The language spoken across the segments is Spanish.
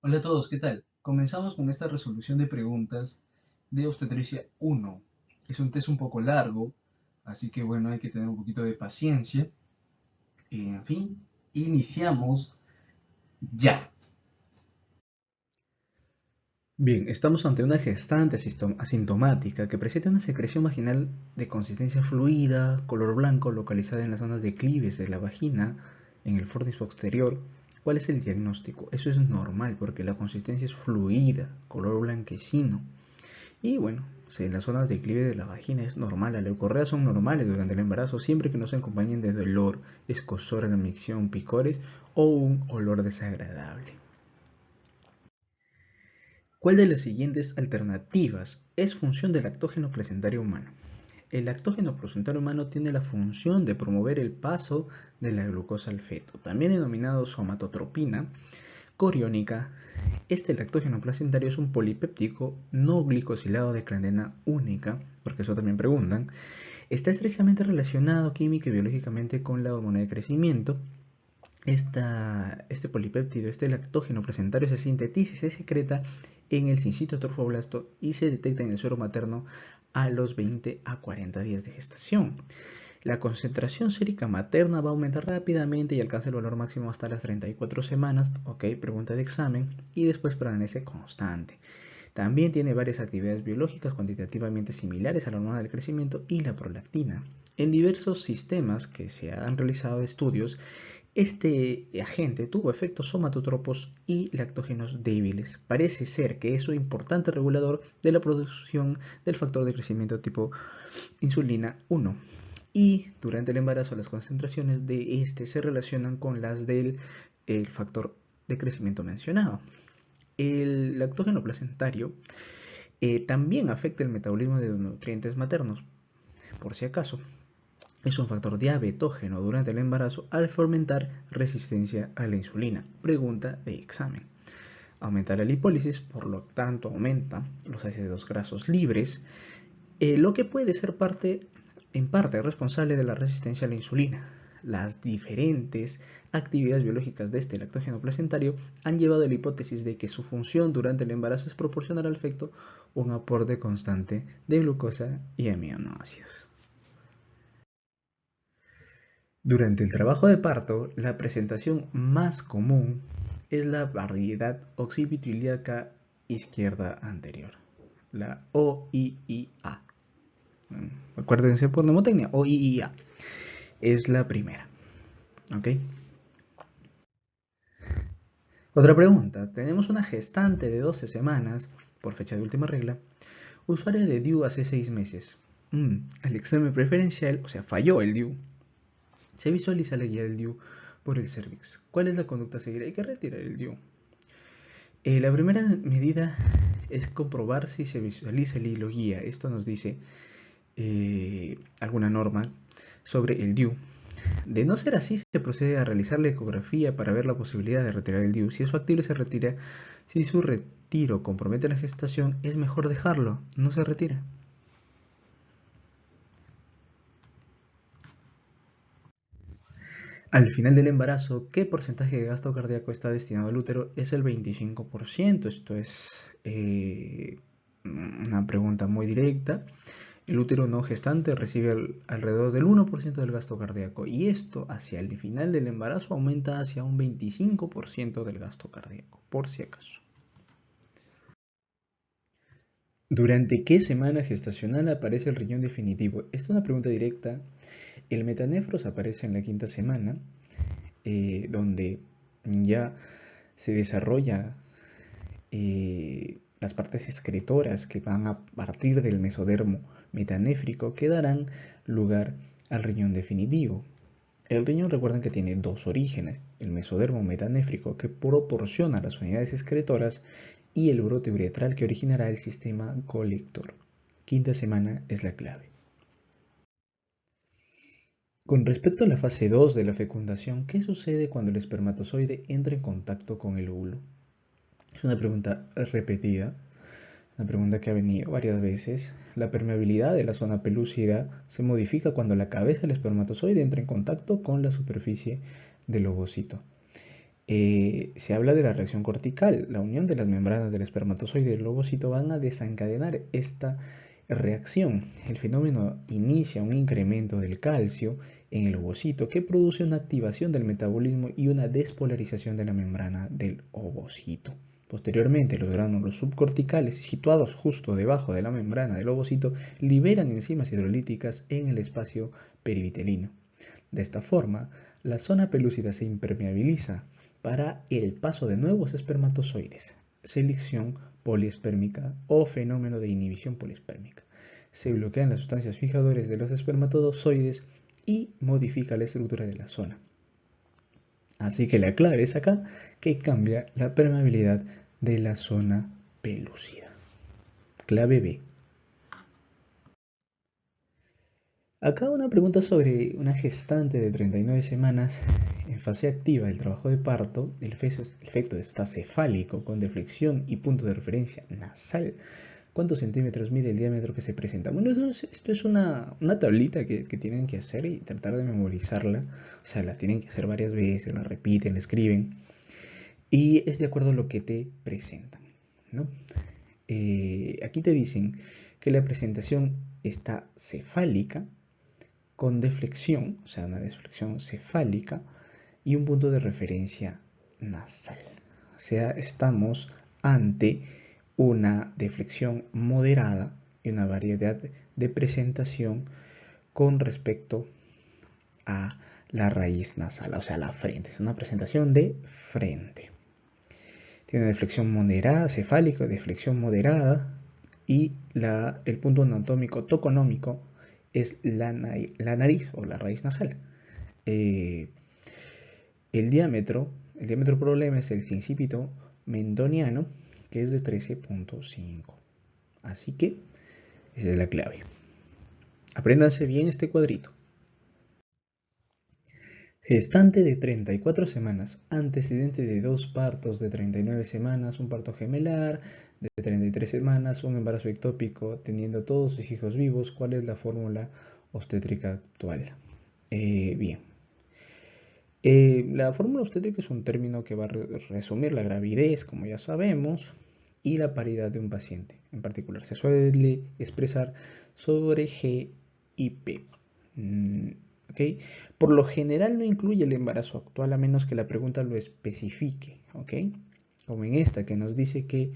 Hola a todos, ¿qué tal? Comenzamos con esta resolución de preguntas de obstetricia 1. Es un test un poco largo, así que bueno, hay que tener un poquito de paciencia. En fin, iniciamos ya. Bien, estamos ante una gestante asintomática que presenta una secreción vaginal de consistencia fluida, color blanco, localizada en las zonas declives de la vagina, en el fornix posterior. ¿Cuál es el diagnóstico? Eso es normal porque la consistencia es fluida, color blanquecino. Y bueno, si en las zonas de declive de la vagina es normal, las leucorreas son normales durante el embarazo siempre que no se acompañen de dolor, escozor en la micción, picores o un olor desagradable. ¿Cuál de las siguientes alternativas es función del lactógeno placentario humano? El lactógeno placentario humano tiene la función de promover el paso de la glucosa al feto, también denominado somatotropina coriónica. Este lactógeno placentario es un polipéptido no glicosilado de cadena única, porque eso también preguntan. Está estrechamente relacionado química y biológicamente con la hormona de crecimiento. Este polipéptido, este lactógeno placentario, se sintetiza y se secreta en el cincito trofoblasto y se detecta en el suero materno a los 20 a 40 días de gestación. La concentración sérica materna va a aumentar rápidamente y alcanza el valor máximo hasta las 34 semanas, ok, pregunta de examen, y después permanece constante. También tiene varias actividades biológicas cuantitativamente similares a la hormona del crecimiento y la prolactina. En diversos sistemas que se han realizado estudios, este agente tuvo efectos somatotropos y lactógenos débiles. Parece ser que es un importante regulador de la producción del factor de crecimiento tipo insulina 1. Y durante el embarazo las concentraciones de este se relacionan con las del factor de crecimiento mencionado. El lactógeno placentario también afecta el metabolismo de los nutrientes maternos, por si acaso. Es un factor diabetógeno durante el embarazo al fomentar resistencia a la insulina. Pregunta de examen. Aumenta la lipólisis, por lo tanto aumenta los ácidos grasos libres, lo que puede ser en parte responsable de la resistencia a la insulina. Las diferentes actividades biológicas de este lactógeno placentario han llevado a la hipótesis de que su función durante el embarazo es proporcionar al feto un aporte constante de glucosa y aminoácidos. Durante el trabajo de parto, la presentación más común es la variedad occipito-ilíaca izquierda anterior, la OIIA. Acuérdense por mnemotecnia, OIIA es la primera. ¿Ok? Otra pregunta. Tenemos una gestante de 12 semanas, por fecha de última regla, usuaria de DIU hace 6 meses. El examen preferencial, o sea, falló el DIU. Se visualiza la guía del DIU por el cervix. ¿Cuál es la conducta a seguir? Hay que retirar el DIU. La primera medida es comprobar si se visualiza el hilo guía. Esto nos dice alguna norma sobre el DIU. De no ser así, se procede a realizar la ecografía para ver la posibilidad de retirar el DIU. Si es factible, se retira. Si su retiro compromete la gestación, es mejor dejarlo, no se retira. Al final del embarazo, ¿qué porcentaje de gasto cardíaco está destinado al útero? Es el 25%. Esto es una pregunta muy directa. El útero no gestante recibe alrededor del 1% del gasto cardíaco y esto hacia el final del embarazo aumenta hacia un 25% del gasto cardíaco, por si acaso. ¿Durante qué semana gestacional aparece el riñón definitivo? Esta es una pregunta directa. El metanefros aparece en la quinta semana, donde ya se desarrolla las partes excretoras que van a partir del mesodermo metanéfrico que darán lugar al riñón definitivo. El riñón, recuerden que tiene dos orígenes, el mesodermo metanéfrico que proporciona las unidades excretoras y el brote uretral que originará el sistema colector. Quinta semana es la clave. Con respecto a la fase 2 de la fecundación, ¿qué sucede cuando el espermatozoide entra en contacto con el óvulo? Es una pregunta repetida, una pregunta que ha venido varias veces. La permeabilidad de la zona pelúcida se modifica cuando la cabeza del espermatozoide entra en contacto con la superficie del ovocito. Se habla de la reacción cortical. La unión de las membranas del espermatozoide y del ovocito van a desencadenar esta reacción. El fenómeno inicia un incremento del calcio en el ovocito que produce una activación del metabolismo y una despolarización de la membrana del ovocito. Posteriormente, los gránulos subcorticales, situados justo debajo de la membrana del ovocito, liberan enzimas hidrolíticas en el espacio perivitelino. De esta forma, la zona pelúcida se impermeabiliza para el paso de nuevos espermatozoides, selección poliespérmica o fenómeno de inhibición poliespérmica. Se bloquean las sustancias fijadoras de los espermatozoides y modifica la estructura de la zona. Así que la clave es acá que cambia la permeabilidad de la zona pelúcida. Clave B. Acá una pregunta sobre una gestante de 39 semanas en fase activa del trabajo de parto. El feto está cefálico con deflexión y punto de referencia nasal. ¿Cuántos centímetros mide el diámetro que se presenta? Bueno, esto es una tablita que tienen que hacer y tratar de memorizarla. O sea, la tienen que hacer varias veces, la repiten, la escriben. Y es de acuerdo a lo que te presentan, ¿no? Aquí te dicen que la presentación está cefálica, con deflexión, o sea, una deflexión cefálica y un punto de referencia nasal. O sea, estamos ante una deflexión moderada y una variedad de presentación con respecto a la raíz nasal, o sea, la frente. Es una presentación de frente. Tiene una deflexión moderada, cefálica, deflexión moderada, y el punto anatómico toconómico es la nariz o la raíz nasal. El diámetro problema es el sincípito mendoniano, que es de 13.5. Así que esa es la clave. Apréndanse bien este cuadrito. Gestante de 34 semanas, antecedente de 2 partos de 39 semanas, un parto gemelar de 33 semanas, un embarazo ectópico, teniendo todos sus hijos vivos. ¿Cuál es la fórmula obstétrica actual? Bien. La fórmula obstétrica es un término que va a resumir la gravidez, como ya sabemos, y la paridad de un paciente. En particular, se suele expresar sobre G y P. ¿Okay? Por lo general no incluye el embarazo actual a menos que la pregunta lo especifique, ¿okay? Como en esta que nos dice que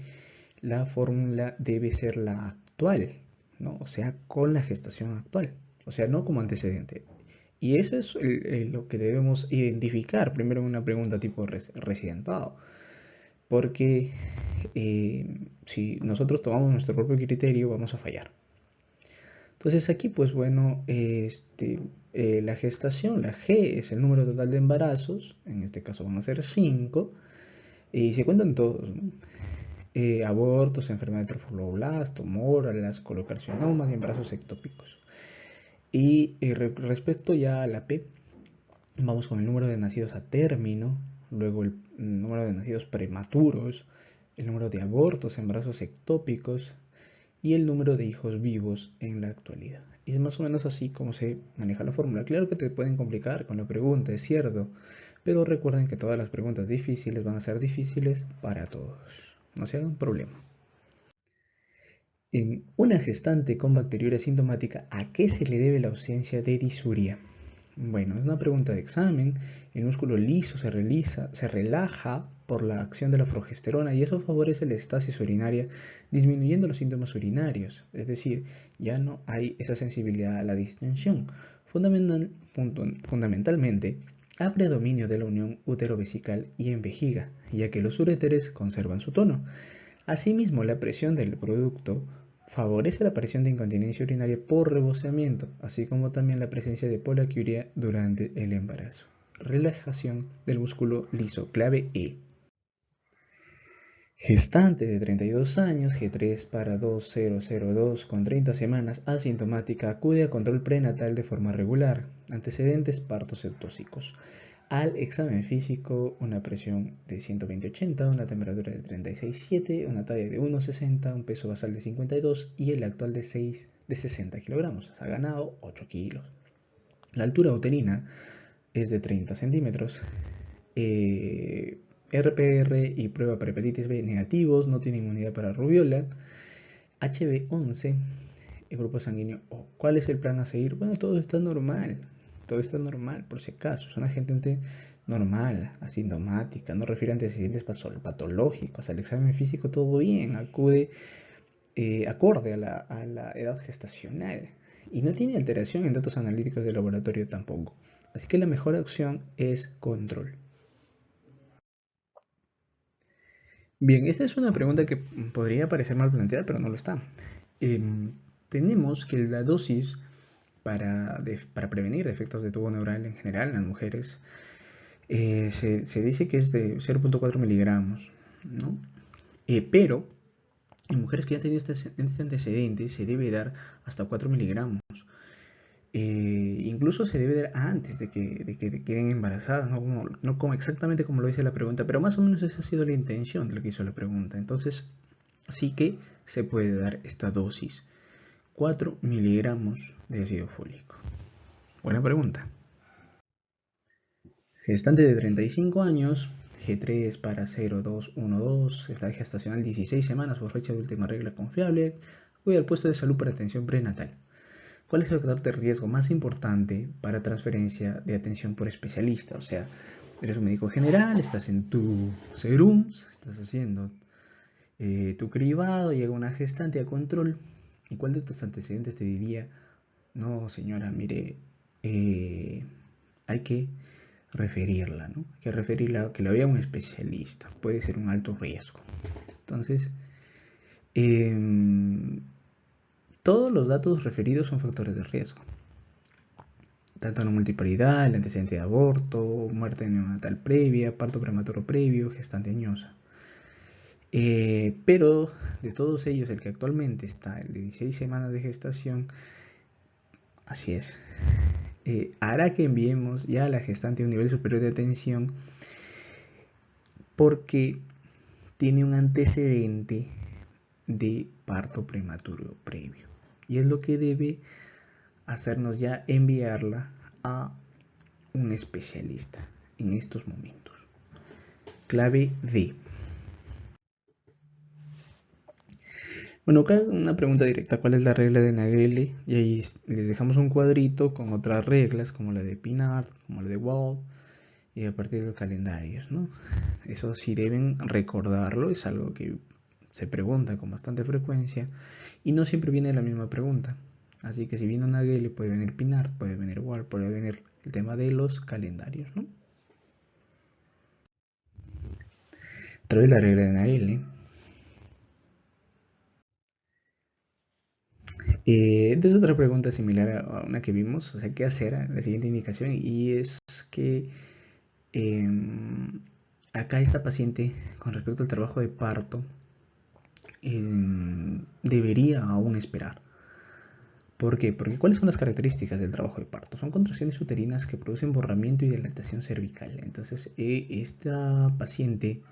la fórmula debe ser la actual, ¿no? O sea, con la gestación actual, o sea, no como antecedente. Y eso es lo que debemos identificar primero en una pregunta tipo residentado, porque si nosotros tomamos nuestro propio criterio vamos a fallar. Entonces aquí, pues bueno, la gestación, la G, es el número total de embarazos, en este caso van a ser 5, y se cuentan todos, ¿no? Abortos, enfermedad de trofoblast, móralas, colocarcinomas y embarazos ectópicos. Y respecto ya a la P, vamos con el número de nacidos a término, luego el número de nacidos prematuros, el número de abortos, embarazos ectópicos, y el número de hijos vivos en la actualidad. Y es más o menos así como se maneja la fórmula. Claro que te pueden complicar con la pregunta, es cierto, pero recuerden que todas las preguntas difíciles van a ser difíciles para todos. No se hagan problema. En una gestante con bacteriuria sintomática, ¿a qué se le debe la ausencia de disuria? Bueno, es una pregunta de examen. El músculo liso se relaja por la acción de la progesterona y eso favorece la estasis urinaria, disminuyendo los síntomas urinarios. Es decir, ya no hay esa sensibilidad a la distensión. Fundamentalmente, a predominio de la unión útero-vesical y en vejiga, ya que los uréteres conservan su tono. Asimismo, la presión del producto favorece la aparición de incontinencia urinaria por rebosamiento, así como también la presencia de poliaquiuria durante el embarazo. Relajación del músculo liso, clave E. Gestante de 32 años, G3 para 2002, con 30 semanas, asintomática, acude a control prenatal de forma regular. Antecedentes: partos cetotóxicos. Al examen físico, una presión de 120/80, una temperatura de 36,7, una talla de 1,60, un peso basal de 52 y el actual de 60 kilogramos. Ha ganado 8 kilos. La altura uterina es de 30 centímetros. RPR y prueba para hepatitis B negativos, no tiene inmunidad para rubiola, HB11, el grupo sanguíneo O. ¿Cuál es el plan a seguir? Bueno, todo está normal, por si acaso, es una gente normal, asintomática, no refiere a antecedentes patológicos, al examen físico todo bien, acude acorde a la edad gestacional y no tiene alteración en datos analíticos del laboratorio tampoco. Así que la mejor opción es control. Bien, esta es una pregunta que podría parecer mal planteada, pero no lo está. Tenemos que la dosis para prevenir defectos de tubo neural en general en las mujeres se dice que es de 0.4 miligramos, ¿no? Pero en mujeres que ya han tenido este antecedente se debe dar hasta 4 miligramos. Incluso se debe dar antes de que queden embarazadas, no como exactamente como lo dice la pregunta, pero más o menos esa ha sido la intención de lo que hizo la pregunta. Entonces, sí que se puede dar esta dosis, 4 miligramos de ácido fólico. Buena pregunta. Gestante de 35 años, G3 para 0212, edad gestacional 16 semanas por fecha de última regla confiable, acude al puesto de salud para atención prenatal. ¿Cuál es el factor de riesgo más importante para transferencia de atención por especialista? O sea, eres un médico general, estás en tu serums, estás haciendo tu cribado, llega una gestante a control. ¿Y cuál de tus antecedentes te diría, no señora, mire, hay que referirla, ¿no? Hay que referirla a que la vea un especialista, puede ser un alto riesgo. Entonces, todos los datos referidos son factores de riesgo. Tanto la multiparidad, el antecedente de aborto, muerte neonatal previa, parto prematuro previo, gestante añosa. Pero de todos ellos, el que actualmente está, el de 16 semanas de gestación, así es, hará que enviemos ya a la gestante a un nivel superior de atención porque tiene un antecedente de parto prematuro previo. Y es lo que debe hacernos ya enviarla a un especialista en estos momentos. Clave D. Bueno, acá una pregunta directa, ¿cuál es la regla de Nageli? Y ahí les dejamos un cuadrito con otras reglas como la de Pinard, como la de Wald y a partir de los calendarios, ¿no? Eso sí deben recordarlo, es algo que se pregunta con bastante frecuencia y no siempre viene la misma pregunta. Así que si viene Nageli puede venir Pinard, puede venir Wald, puede venir el tema de los calendarios, ¿no? Otra vez la regla de Nageli. Esta es otra pregunta similar a una que vimos, o sea, ¿qué hacer? La siguiente indicación, y es que acá esta paciente, con respecto al trabajo de parto, debería aún esperar. ¿Por qué? Porque ¿cuáles son las características del trabajo de parto? Son contracciones uterinas que producen borramiento y dilatación cervical. Entonces, esta paciente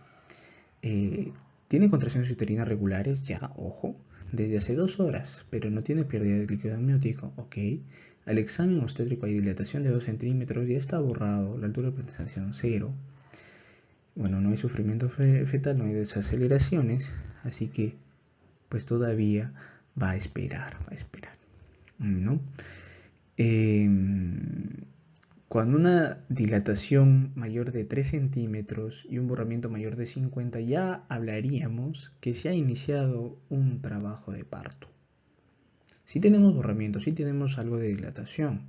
tiene contracciones uterinas regulares, ya, ojo, desde hace 2 horas, pero no tiene pérdida de líquido amniótico, ok. Al examen obstétrico hay dilatación de 2 centímetros, ya está borrado, la altura de presentación 0. Bueno, no hay sufrimiento fetal, no hay desaceleraciones, así que pues todavía va a esperar, ¿no? Cuando una dilatación mayor de 3 centímetros y un borramiento mayor de 50, ya hablaríamos que se ha iniciado un trabajo de parto. Sí tenemos borramiento, sí tenemos algo de dilatación,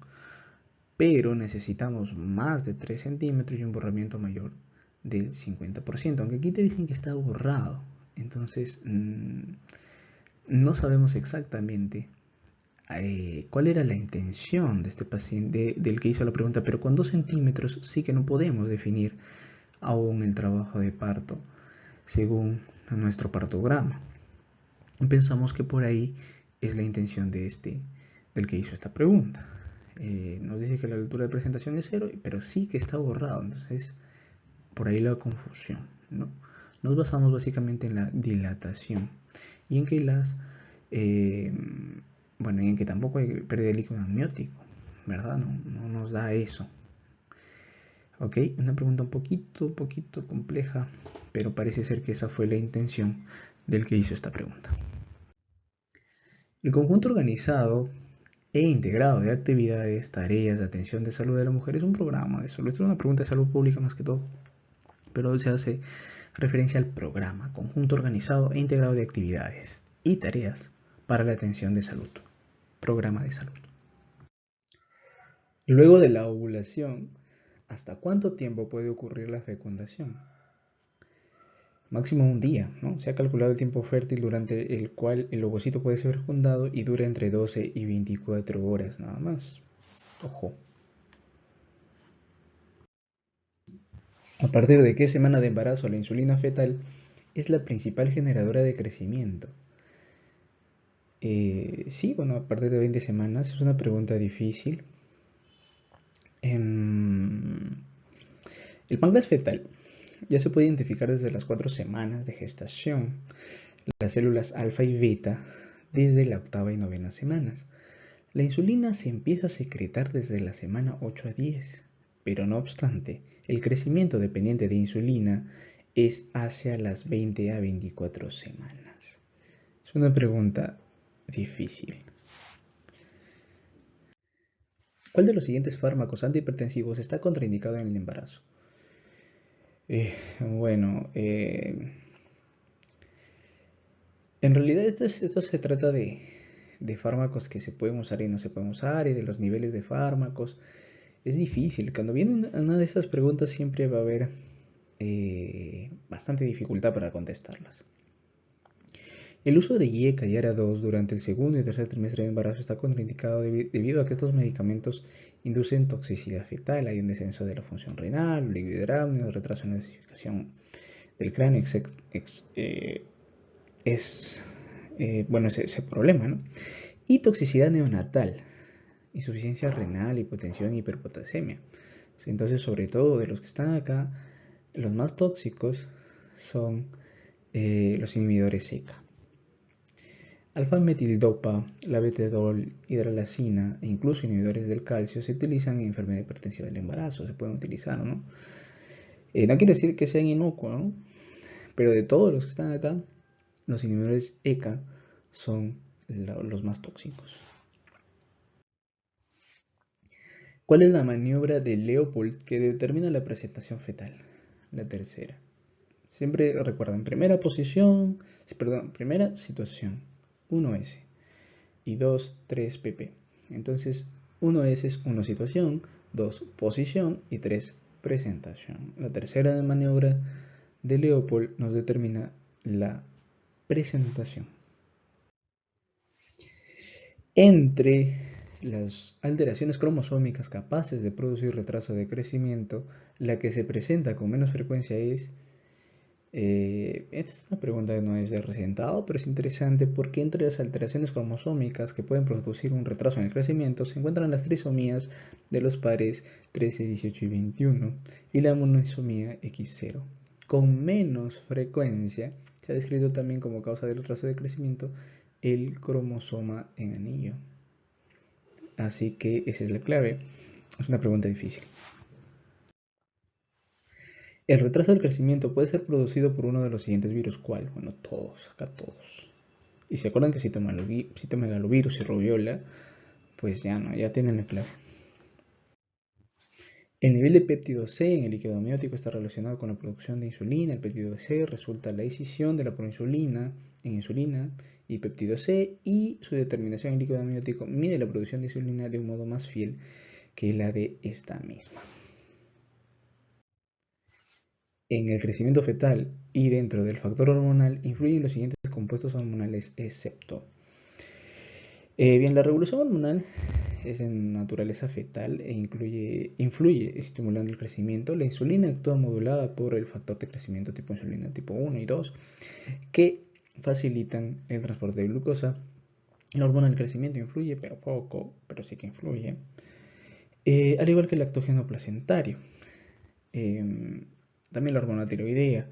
pero necesitamos más de 3 centímetros y un borramiento mayor del 50%, aunque aquí te dicen que está borrado. Entonces, no sabemos exactamente cuál era la intención de este paciente, del que hizo la pregunta, pero con 2 centímetros sí que no podemos definir aún el trabajo de parto según nuestro partograma. Pensamos que por ahí es la intención del que hizo esta pregunta. Nos dice que la altura de presentación es 0, pero sí que está borrado, entonces por ahí la confusión, ¿no? Nos basamos básicamente en la dilatación y en que en que tampoco hay pérdida de líquido amniótico, ¿verdad? No nos da eso. Ok, una pregunta un poquito compleja, pero parece ser que esa fue la intención del que hizo esta pregunta. El conjunto organizado e integrado de actividades, tareas de atención de salud de la mujer es un programa de salud. Esto es una pregunta de salud pública más que todo, pero se hace referencia al programa, conjunto organizado e integrado de actividades y tareas para la atención de salud. Programa de salud. Luego de la ovulación, ¿hasta cuánto tiempo puede ocurrir la fecundación? Máximo un día, ¿no? Se ha calculado el tiempo fértil durante el cual el ovocito puede ser fecundado y dura entre 12 y 24 horas nada más. Ojo. ¿A partir de qué semana de embarazo la insulina fetal es la principal generadora de crecimiento? Sí, bueno, a partir de 20 semanas es una pregunta difícil. El páncreas fetal ya se puede identificar desde las 4 semanas de gestación. Las células alfa y beta desde la octava y novena semanas. La insulina se empieza a secretar desde la semana 8 a 10, pero no obstante, el crecimiento dependiente de insulina es hacia las 20 a 24 semanas. Es una pregunta difícil. ¿Cuál de los siguientes fármacos antihipertensivos está contraindicado en el embarazo? En realidad esto se trata de fármacos que se pueden usar y no se pueden usar y de los niveles de fármacos. Es difícil. Cuando viene una de estas preguntas siempre va a haber bastante dificultad para contestarlas. El uso de IECA y ARA2 durante el segundo y tercer trimestre de embarazo está contraindicado debido a que estos medicamentos inducen toxicidad fetal. Hay un descenso de la función renal, oligohidramnios, retraso en la dosificación del cráneo, ese problema, ¿no? Y toxicidad neonatal, insuficiencia renal, hipotensión, hiperpotasemia. Entonces, sobre todo de los que están acá, los más tóxicos son los inhibidores SECA. Alfa-metildopa, labetalol, hidralazina e incluso inhibidores del calcio se utilizan en enfermedad hipertensiva del embarazo, se pueden utilizar, ¿no? No quiere decir que sean inocuos, ¿no? Pero de todos los que están acá, los inhibidores ECA son los más tóxicos. ¿Cuál es la maniobra de Leopold que determina la presentación fetal? La tercera. Siempre recuerden, primera situación, 1S y 2, 3 PP. Entonces, 1S es 1 situación, 2 posición y 3 presentación. La tercera maniobra de Leopold nos determina la presentación. Entre las alteraciones cromosómicas capaces de producir retraso de crecimiento, la que se presenta con menos frecuencia es... esta es una pregunta que no es de recientado, pero es interesante porque entre las alteraciones cromosómicas que pueden producir un retraso en el crecimiento se encuentran las trisomías de los pares 13, 18 y 21 y la monosomía X0. Con menos frecuencia se ha descrito también como causa del retraso de crecimiento el cromosoma en anillo. Así que esa es la clave. Es una pregunta difícil. El retraso del crecimiento puede ser producido por uno de los siguientes virus. ¿Cuál? Bueno, todos, acá todos. Y se acuerdan que citomegalovirus y rubiola, pues ya tienen la clave. El nivel de péptido C en el líquido amniótico está relacionado con la producción de insulina. El péptido C resulta la escisión de la proinsulina en insulina y péptido C, y su determinación en líquido amniótico mide la producción de insulina de un modo más fiel que la de esta misma. En el crecimiento fetal y dentro del factor hormonal influyen los siguientes compuestos hormonales excepto. La regulación hormonal es de naturaleza fetal e influye estimulando el crecimiento. La insulina actúa modulada por el factor de crecimiento tipo insulina tipo 1 y 2 que facilitan el transporte de glucosa. La hormona del crecimiento influye, pero poco, pero sí que influye. Al igual que el lactógeno placentario. También la hormona tiroidea.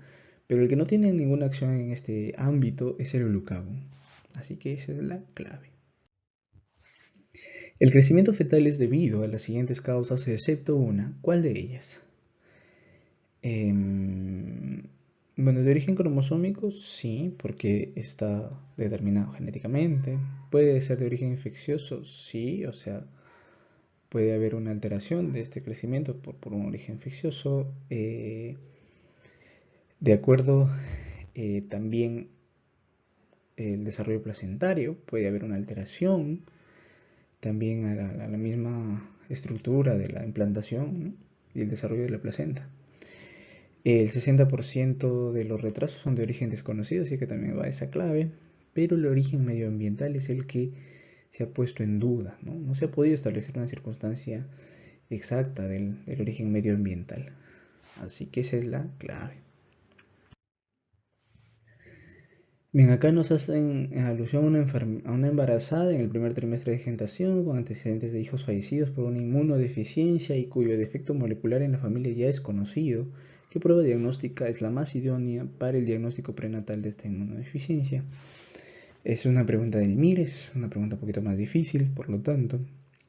Pero el que no tiene ninguna acción en este ámbito es el glucagón. Así que esa es la clave. El crecimiento fetal es debido a las siguientes causas, excepto una. ¿Cuál de ellas? Em, bueno, de origen cromosómico, sí, porque está determinado genéticamente. Puede ser de origen infeccioso, sí, o sea, puede haber una alteración de este crecimiento por un origen infeccioso. De acuerdo, también el desarrollo placentario, puede haber una alteración también a la misma estructura de la implantación, ¿no? Y el desarrollo de la placenta. El 60% de los retrasos son de origen desconocido, así que también va esa clave, pero el origen medioambiental es el que se ha puesto en duda, ¿no? No se ha podido establecer una circunstancia exacta del origen medioambiental, así que esa es la clave. Bien, acá nos hacen alusión a una embarazada en el primer trimestre de gestación con antecedentes de hijos fallecidos por una inmunodeficiencia y cuyo defecto molecular en la familia ya es conocido. ¿Qué prueba diagnóstica es la más idónea para el diagnóstico prenatal de esta inmunodeficiencia? Es una pregunta del MIRES, una pregunta un poquito más difícil, por lo tanto.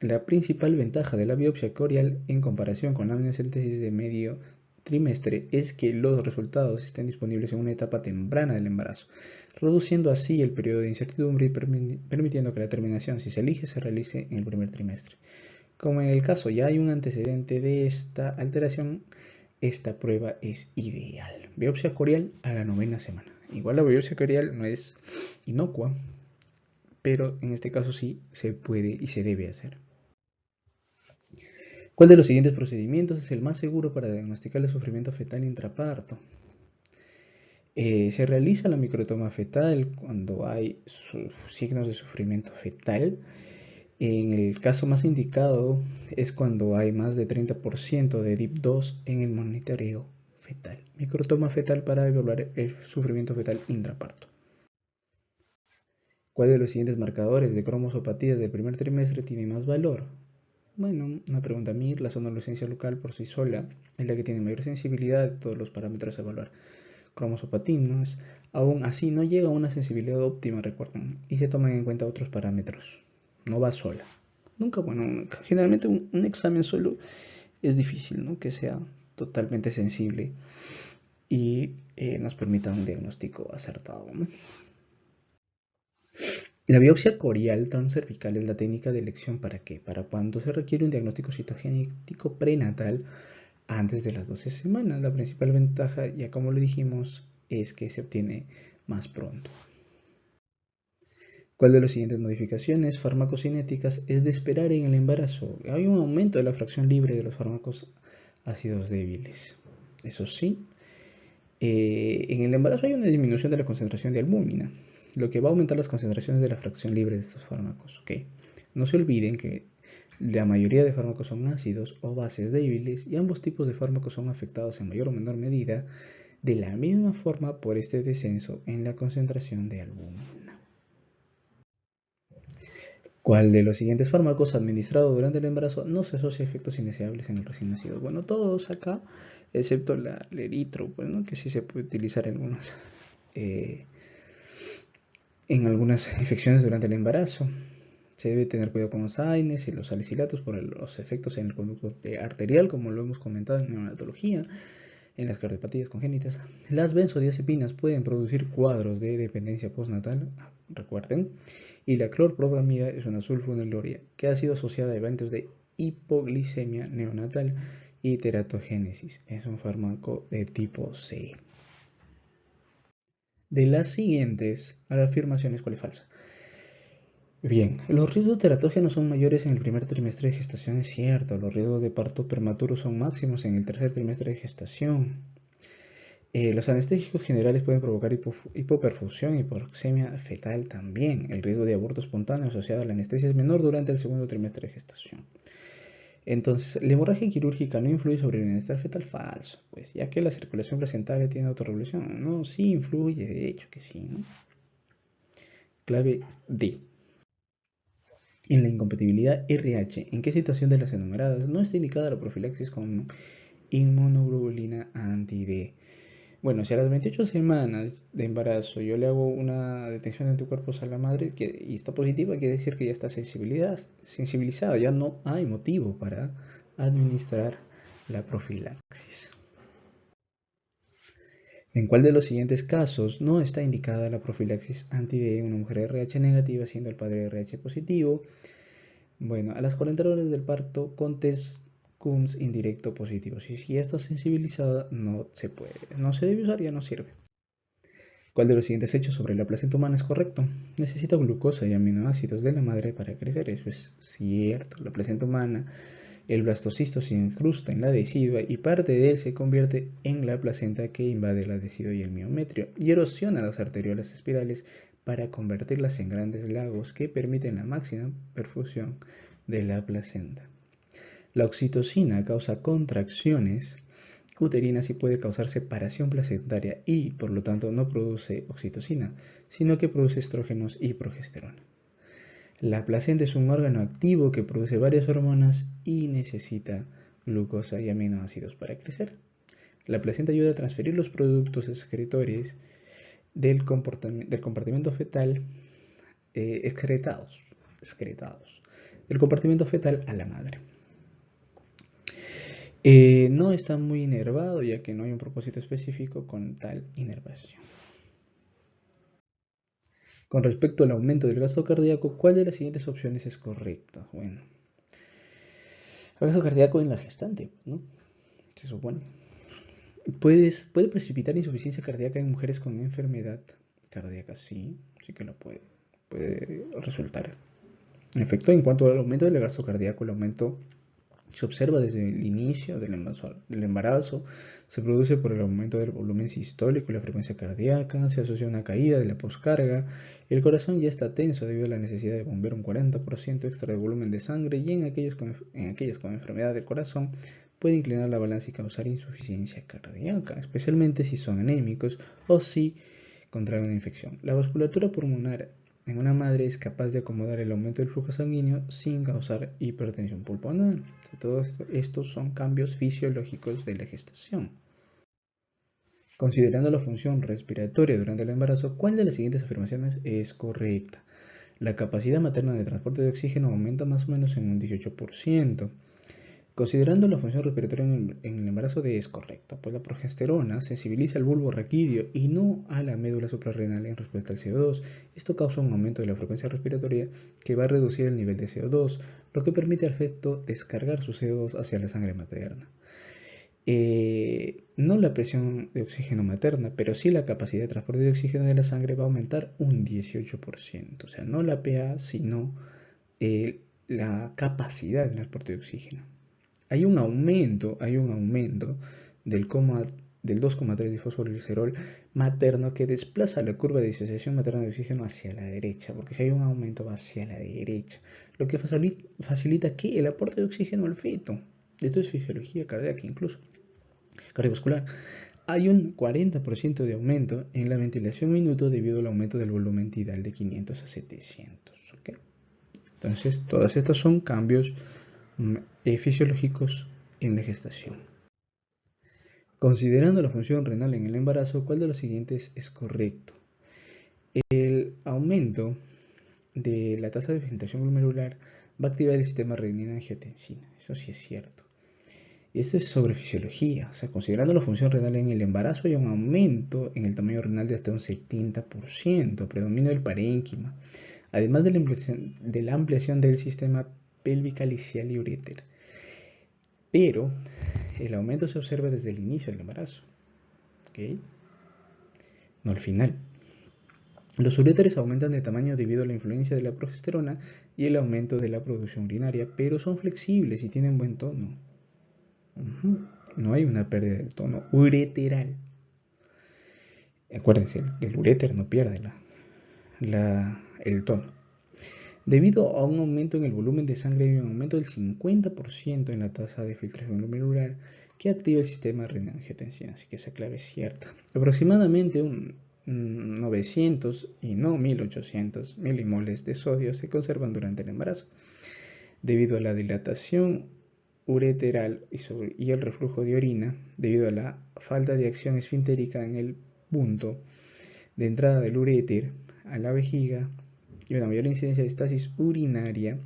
La principal ventaja de la biopsia corial en comparación con la amniocentesis de medio trimestre es que los resultados estén disponibles en una etapa temprana del embarazo, reduciendo así el periodo de incertidumbre y permitiendo que la terminación, si se elige, se realice en el primer trimestre. Como en el caso ya hay un antecedente de esta alteración, esta prueba es ideal. Biopsia corial a la 9ª semana. Igual la biopsia corial no es inocua, pero en este caso sí se puede y se debe hacer. ¿Cuál de los siguientes procedimientos es el más seguro para diagnosticar el sufrimiento fetal intraparto? Se realiza la microtoma fetal cuando hay signos de sufrimiento fetal. En el caso más indicado es cuando hay más de 30% de DIP2 en el monitoreo fetal. Microtoma fetal para evaluar el sufrimiento fetal intraparto. ¿Cuál de los siguientes marcadores de cromosopatías del primer trimestre tiene más valor? Bueno, una pregunta MIR, la sonolucencia local por sí sola es la que tiene mayor sensibilidad de todos los parámetros a evaluar. Cromosopatinas, aún así no llega a una sensibilidad óptima, recuerden, y se toman en cuenta otros parámetros. No va sola. Nunca, bueno, generalmente un examen solo es difícil, ¿no? Que sea totalmente sensible y nos permita un diagnóstico acertado, ¿no? La biopsia corial transcervical es la técnica de elección para qué? Para cuando se requiere un diagnóstico citogenético prenatal antes de las 12 semanas. La principal ventaja, ya como lo dijimos, es que se obtiene más pronto. ¿Cuál de las siguientes modificaciones farmacocinéticas es de esperar en el embarazo? Hay un aumento de la fracción libre de los fármacos ácidos débiles. Eso sí, en el embarazo hay una disminución de la concentración de albúmina, lo que va a aumentar las concentraciones de la fracción libre de estos fármacos. ¿Okay? No se olviden que la mayoría de fármacos son ácidos o bases débiles y ambos tipos de fármacos son afectados en mayor o menor medida de la misma forma por este descenso en la concentración de albúmina. ¿Cuál de los siguientes fármacos administrados durante el embarazo no se asocia a efectos indeseables en el recién nacido? Bueno, todos acá, excepto la eritro, bueno, que sí se puede utilizar en algunas infecciones durante el embarazo. Se debe tener cuidado con los AINES y los salicilatos por los efectos en el conducto arterial, como lo hemos comentado en neonatología, en las cardiopatías congénitas. Las benzodiazepinas pueden producir cuadros de dependencia postnatal, recuerden, y la clorpropamida es una sulfonilurea que ha sido asociada a eventos de hipoglicemia neonatal y teratogénesis. Es un fármaco de tipo C. De las siguientes afirmaciones, ¿cuál es falsa? Bien, los riesgos teratógenos son mayores en el primer trimestre de gestación, es cierto. Los riesgos de parto prematuro son máximos en el tercer trimestre de gestación. Los anestésicos generales pueden provocar hipoperfusión y hipoxemia fetal también. El riesgo de aborto espontáneo asociado a la anestesia es menor durante el segundo trimestre de gestación. Entonces, la hemorragia quirúrgica no influye sobre el bienestar fetal, falso, pues ya que la circulación placentaria tiene autorregulación. No, sí influye, de hecho que sí, ¿no? Clave D. En la incompatibilidad RH, ¿en qué situación de las enumeradas no está indicada la profilaxis con inmunoglobulina anti-D? Bueno, si a las 28 semanas de embarazo yo le hago una detección de anticuerpos a la madre y está positiva, quiere decir que ya está sensibilizada, ya no hay motivo para administrar la profilaxis. ¿En cuál de los siguientes casos no está indicada la profilaxis anti-D en una mujer RH negativa siendo el padre RH positivo? Bueno, a las 40 horas del parto con test Coombs indirecto positivo. Si ya está sensibilizada, no se puede. No se debe usar, ya no sirve. ¿Cuál de los siguientes hechos sobre la placenta humana es correcto? Necesita glucosa y aminoácidos de la madre para crecer. Eso es cierto. La placenta humana, el blastocisto se incrusta en la decidua y parte de él se convierte en la placenta que invade la decidua y el miometrio y erosiona las arteriolas espirales para convertirlas en grandes lagos que permiten la máxima perfusión de la placenta. La oxitocina causa contracciones uterinas y puede causar separación placentaria y, por lo tanto, no produce oxitocina, sino que produce estrógenos y progesterona. La placenta es un órgano activo que produce varias hormonas y necesita glucosa y aminoácidos para crecer. La placenta ayuda a transferir los productos excretores del compartimento fetal excretados del compartimento fetal a la madre. No está muy inervado ya que no hay un propósito específico con tal inervación. Con respecto al aumento del gasto cardíaco, ¿cuál de las siguientes opciones es correcta? Bueno, el gasto cardíaco en la gestante, ¿no? Se supone. Puede precipitar insuficiencia cardíaca en mujeres con enfermedad cardíaca, sí que lo puede resultar. En efecto, en cuanto al aumento del gasto cardíaco, el aumento se observa desde el inicio del embarazo, se produce por el aumento del volumen sistólico y la frecuencia cardíaca, se asocia a una caída de la poscarga, el corazón ya está tenso debido a la necesidad de bombear un 40% extra de volumen de sangre y en aquellas con enfermedad del corazón puede inclinar la balanza y causar insuficiencia cardíaca, especialmente si son anémicos o si contraen una infección. La vasculatura pulmonar en una madre es capaz de acomodar el aumento del flujo sanguíneo sin causar hipertensión pulmonar. Todos estos son cambios fisiológicos de la gestación. Considerando la función respiratoria durante el embarazo, ¿cuál de las siguientes afirmaciones es correcta? La capacidad materna de transporte de oxígeno aumenta más o menos en un 18%. Considerando la función respiratoria en el embarazo D es correcta, pues la progesterona sensibiliza al bulbo raquídeo y no a la médula suprarrenal en respuesta al CO2. Esto causa un aumento de la frecuencia respiratoria que va a reducir el nivel de CO2, lo que permite al feto descargar su CO2 hacia la sangre materna. No la presión de oxígeno materna, pero sí la capacidad de transporte de oxígeno de la sangre va a aumentar un 18%. O sea, no la PA, sino la capacidad de transporte de oxígeno. Hay un aumento del 2,3-disfosforilerol materno que desplaza la curva de disociación materna de oxígeno hacia la derecha, porque si hay un aumento va hacia la derecha, lo que facilita que el aporte de oxígeno al feto. Esto es fisiología cardíaca incluso, cardiovascular. Hay un 40% de aumento en la ventilación minuto debido al aumento del volumen tidal de 500 a 700. ¿Okay? Entonces, todos estos son cambios fisiológicos en la gestación. Considerando la función renal en el embarazo, ¿cuál de los siguientes es correcto? El aumento de la tasa de filtración glomerular va a activar el sistema renina-angiotensina, eso sí es cierto. Esto es sobre fisiología, o sea, considerando la función renal en el embarazo hay un aumento en el tamaño renal de hasta un 70%, predominio del parénquima, además de la ampliación del sistema pélvica lisial y uréter. Pero el aumento se observa desde el inicio del embarazo, ¿okay? No al final. Los uréteres aumentan de tamaño debido a la influencia de la progesterona y el aumento de la producción urinaria, pero son flexibles y tienen buen tono. No hay una pérdida del tono ureteral. Acuérdense, el uréter no pierde el tono. Debido a un aumento en el volumen de sangre hay un aumento del 50% en la tasa de filtración glomerular que activa el sistema renina-angiotensina, así que esa clave es cierta. Aproximadamente un 900 y no 1800 milimoles de sodio se conservan durante el embarazo. Debido a la dilatación ureteral y el reflujo de orina, debido a la falta de acción esfintérica en el punto de entrada del uréter a la vejiga y una mayor incidencia de estasis urinaria,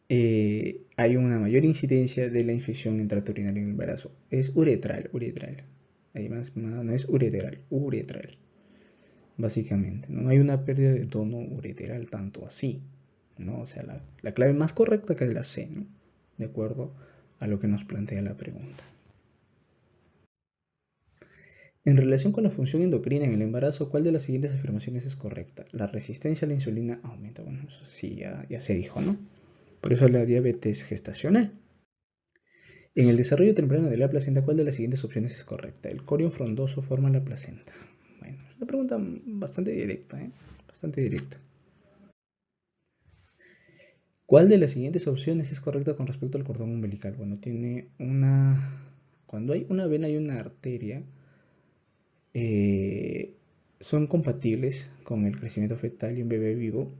hay una mayor incidencia de la infección intrauterina en el embarazo. Es uretral. Ahí más no es uretral, básicamente. No hay una pérdida de tono ureteral tanto así, ¿no? O sea, la clave más correcta que es la C, ¿no? De acuerdo a lo que nos plantea la pregunta. En relación con la función endocrina en el embarazo, ¿cuál de las siguientes afirmaciones es correcta? La resistencia a la insulina aumenta. Bueno, eso sí, ya se dijo, ¿no? Por eso la diabetes gestacional. En el desarrollo temprano de la placenta, ¿cuál de las siguientes opciones es correcta? El corión frondoso forma la placenta. Bueno, es una pregunta bastante directa, ¿eh? Bastante directa. ¿Cuál de las siguientes opciones es correcta con respecto al cordón umbilical? Bueno, tiene una... Cuando hay una vena y una arteria, son compatibles con el crecimiento fetal y un bebé vivo.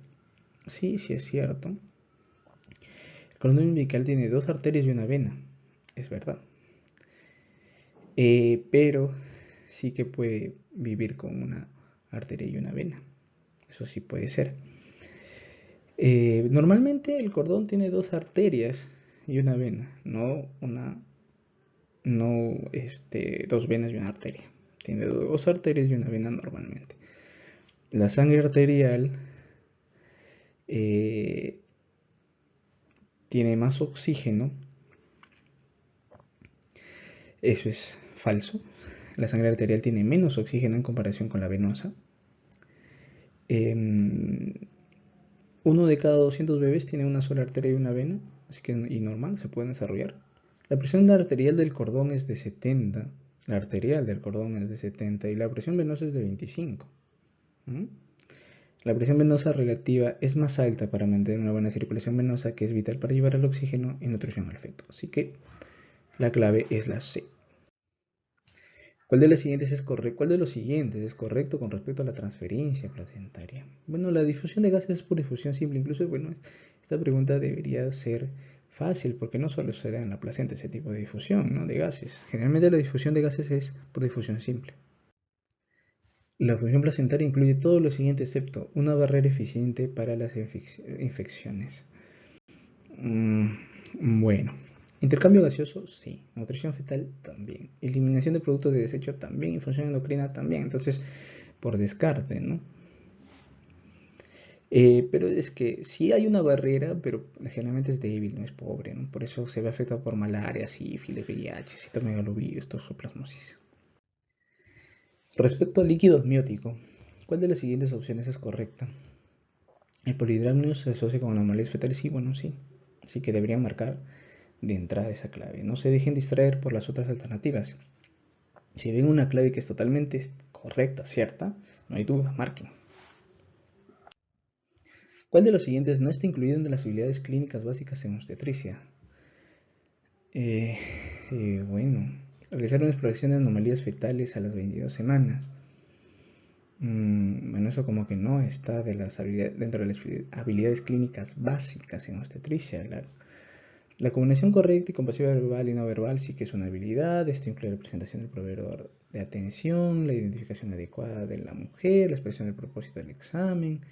Sí, sí es cierto. El cordón umbilical tiene dos arterias y una vena, es verdad. Pero sí que puede vivir con una arteria y una vena. Eso sí puede ser. Normalmente el cordón tiene dos arterias y una vena, dos venas y una arteria. Tiene dos arterias y una vena normalmente. La sangre arterial tiene más oxígeno. Eso es falso. La sangre arterial tiene menos oxígeno en comparación con la venosa. Uno de cada 200 bebés tiene una sola arteria y una vena, así que y normal, se pueden desarrollar. La presión arterial del cordón es de 70, la arterial del cordón es de 70 y la presión venosa es de 25. La presión venosa relativa es más alta para mantener una buena circulación venosa, que es vital para llevar el oxígeno y nutrición al feto. Así que la clave es la C. ¿Cuál de los siguientes es correcto con respecto a la transferencia placentaria? Bueno, la difusión de gases es por difusión simple. Incluso, bueno, esta pregunta debería ser fácil porque no solo se da en la placenta ese tipo de difusión, ¿no? De gases. Generalmente la difusión de gases es por difusión simple. La función placentaria incluye todo lo siguiente excepto una barrera eficiente para las infecciones. Bueno. Intercambio gaseoso, sí. Nutrición fetal, también. Eliminación de productos de desecho, también. Y función endocrina, también. Entonces, por descarte, ¿no? Pero es que sí hay una barrera, pero generalmente es débil, no es pobre, ¿no? Por eso se ve afectado por malaria, sífilis, VIH, citomegalovirus, toxoplasmosis. Respecto al líquido amniótico, ¿cuál de las siguientes opciones es correcta? El polihidramnios se asocia con anomalías fetales, sí, bueno, sí. Así que deberían marcar de entrada esa clave. No se dejen distraer por las otras alternativas. Si ven una clave que es totalmente correcta, cierta, no hay duda, marquen. ¿Cuál de los siguientes no está incluido en las habilidades clínicas básicas en obstetricia? Bueno, realizar una exploración de anomalías fetales a las 22 semanas. Bueno, eso como que no está dentro de las habilidades clínicas básicas en obstetricia. La comunicación correcta y compasiva verbal y no verbal sí que es una habilidad. Esto incluye la presentación del proveedor de atención, la identificación adecuada de la mujer, la expresión del propósito del examen.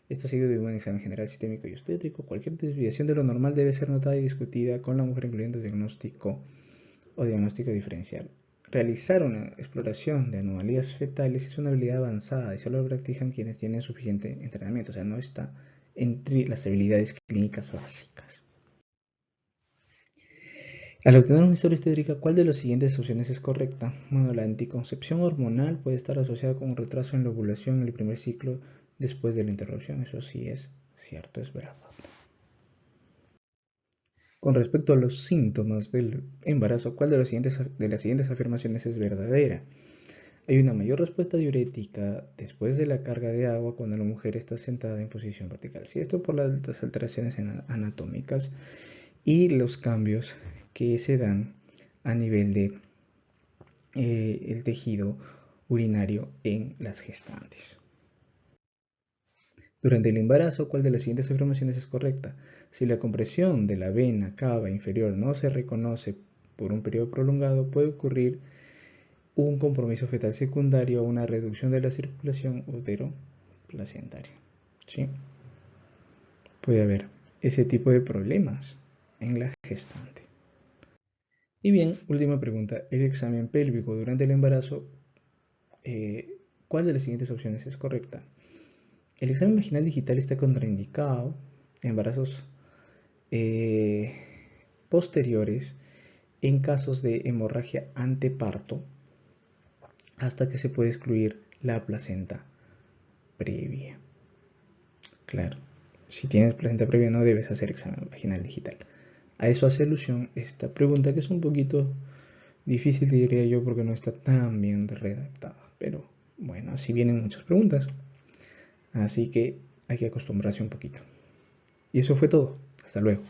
Esto seguido de un buen examen general sistémico y obstétrico. Cualquier desviación de lo normal debe ser notada y discutida con la mujer, incluyendo diagnóstico o diagnóstico diferencial. Realizar una exploración de anomalías fetales es una habilidad avanzada y solo lo practican quienes tienen suficiente entrenamiento. O sea, no está entre las habilidades clínicas básicas. Al obtener una historia obstétrica, ¿cuál de las siguientes opciones es correcta? Bueno, la anticoncepción hormonal puede estar asociada con un retraso en la ovulación en el primer ciclo después de la interrupción. Eso sí es cierto, es verdad. Con respecto a los síntomas del embarazo, ¿cuál de las siguientes afirmaciones es verdadera? Hay una mayor respuesta diurética después de la carga de agua cuando la mujer está sentada en posición vertical. Sí, esto por las alteraciones anatómicas y los cambios que se dan a nivel de el tejido urinario en las gestantes. Durante el embarazo, ¿cuál de las siguientes afirmaciones es correcta? Si la compresión de la vena cava inferior no se reconoce por un periodo prolongado, puede ocurrir un compromiso fetal secundario a una reducción de la circulación útero-placentaria. ¿Sí? Puede haber ese tipo de problemas en la gestante. Y bien, última pregunta. El examen pélvico durante el embarazo, ¿cuál de las siguientes opciones es correcta? El examen vaginal digital está contraindicado en embarazos eh, posteriores en casos de hemorragia anteparto hasta que se puede excluir la placenta previa. Claro, si tienes placenta previa no debes hacer examen vaginal digital. A eso hace alusión esta pregunta, que es un poquito difícil, diría yo, porque no está tan bien redactada. Pero bueno, así vienen muchas preguntas. Así que hay que acostumbrarse un poquito. Y eso fue todo. Hasta luego.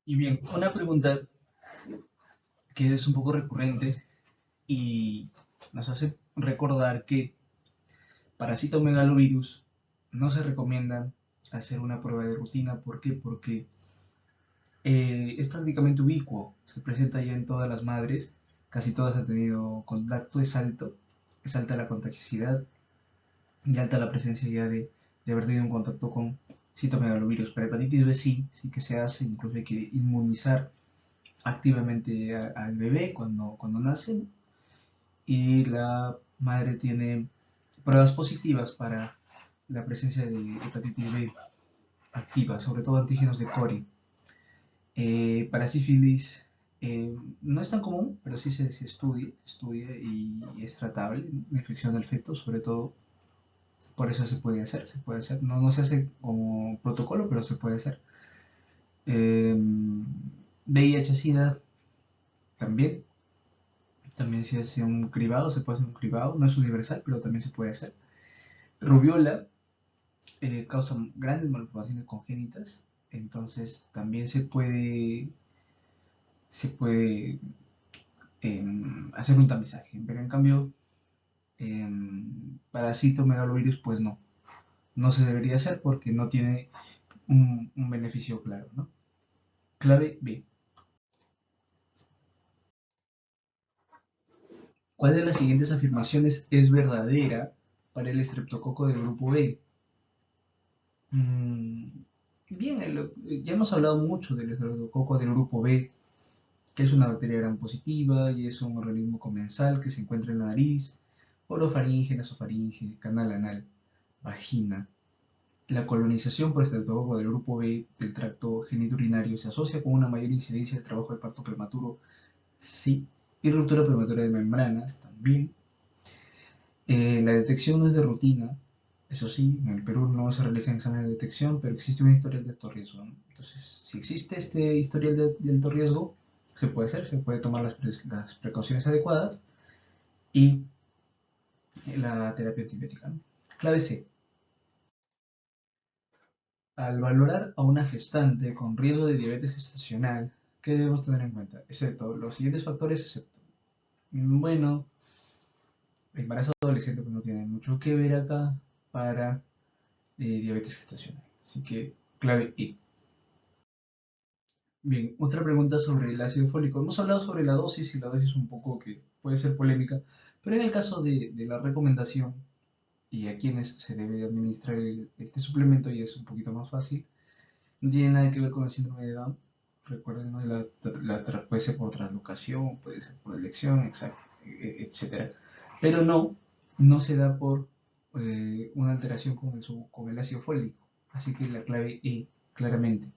Y bien, una pregunta que es un poco recurrente y nos hace recordar que para citomegalovirus no se recomienda hacer una prueba de rutina. ¿Por qué? Porque es prácticamente ubicuo, se presenta ya en todas las madres, casi todas han tenido contacto, es alta la contagiosidad y alta la presencia ya de haber tenido un contacto con citomegalovirus. Para hepatitis B sí que se hace, incluso hay que inmunizar activamente al bebé cuando nace, y la madre tiene pruebas positivas para la presencia de hepatitis B activa, sobre todo antígenos de cori. Para sífilis no es tan común, pero sí se estudia y es tratable, ¿no? La infección del feto, sobre todo, por eso se puede hacer. No, no se hace como protocolo, pero se puede hacer. Eh, VIH-Sida también, también se hace un cribado, se puede hacer un cribado, no es universal, pero también se puede hacer. Rubiola causa grandes malformaciones congénitas, entonces también se puede hacer un tamizaje, pero en cambio para citomegalovirus pues no se debería hacer porque no tiene un beneficio claro, ¿no? Clave B. ¿Cuál de las siguientes afirmaciones es verdadera para el estreptococo del grupo B? Mm, bien, ya hemos hablado mucho del estreptococo del grupo B, que es una bacteria gram positiva y es un organismo comensal que se encuentra en la nariz, orofaringe, nasofaringe, canal anal, vagina. La colonización por estreptococo del grupo B del tracto genitourinario se asocia con una mayor incidencia de trabajo de parto prematuro, sí, y ruptura prematura de membranas, también. La detección no es de rutina, eso sí, en el Perú no se realizan exámenes de detección, pero existe un historial de alto riesgo, ¿no? Entonces, si existe este historial de alto riesgo, se puede hacer, se puede tomar las precauciones adecuadas y la terapia antibiótica, ¿no? Clave C. Al valorar a una gestante con riesgo de diabetes gestacional, ¿qué debemos tener en cuenta? Excepto los siguientes factores, excepto, bueno, el embarazo adolescente pues no tiene mucho que ver acá para diabetes gestacional. Así que, clave E. Bien, otra pregunta sobre el ácido fólico. Hemos hablado sobre la dosis y la dosis un poco que puede ser polémica, pero en el caso de la recomendación y a quienes se debe administrar este suplemento ya es un poquito más fácil. No tiene nada que ver con el síndrome de Down. Recuerden, ¿no? Puede ser por translocación, puede ser por elección, etcétera. Pero no se da por una alteración con el ácido fólico. Así que la clave E, claramente.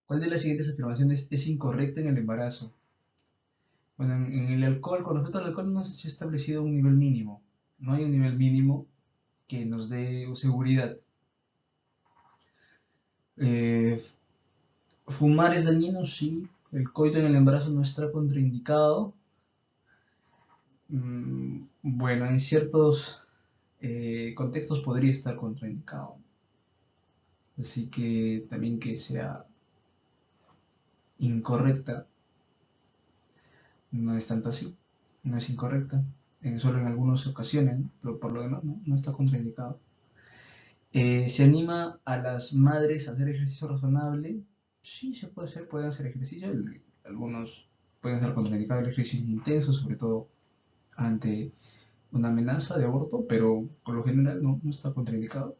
¿Cuál de las siguientes afirmaciones es incorrecta en el embarazo? Bueno, en el alcohol, con respecto al alcohol, no se ha establecido un nivel mínimo. No hay un nivel mínimo que nos dé seguridad. Eh, Fumar es dañino, sí. El coito en el embarazo no está contraindicado. Bueno, en ciertos contextos podría estar contraindicado. Así que también que sea incorrecta no es tanto así. No es incorrecta. Solo en algunas ocasiones, ¿no? Pero por lo demás no está contraindicado. ¿Se anima a las madres a hacer ejercicio razonable? Sí, se puede hacer, pueden hacer ejercicio. Algunos pueden ser contraindicados el ejercicio intenso, sobre todo ante una amenaza de aborto, pero por lo general no está contraindicado.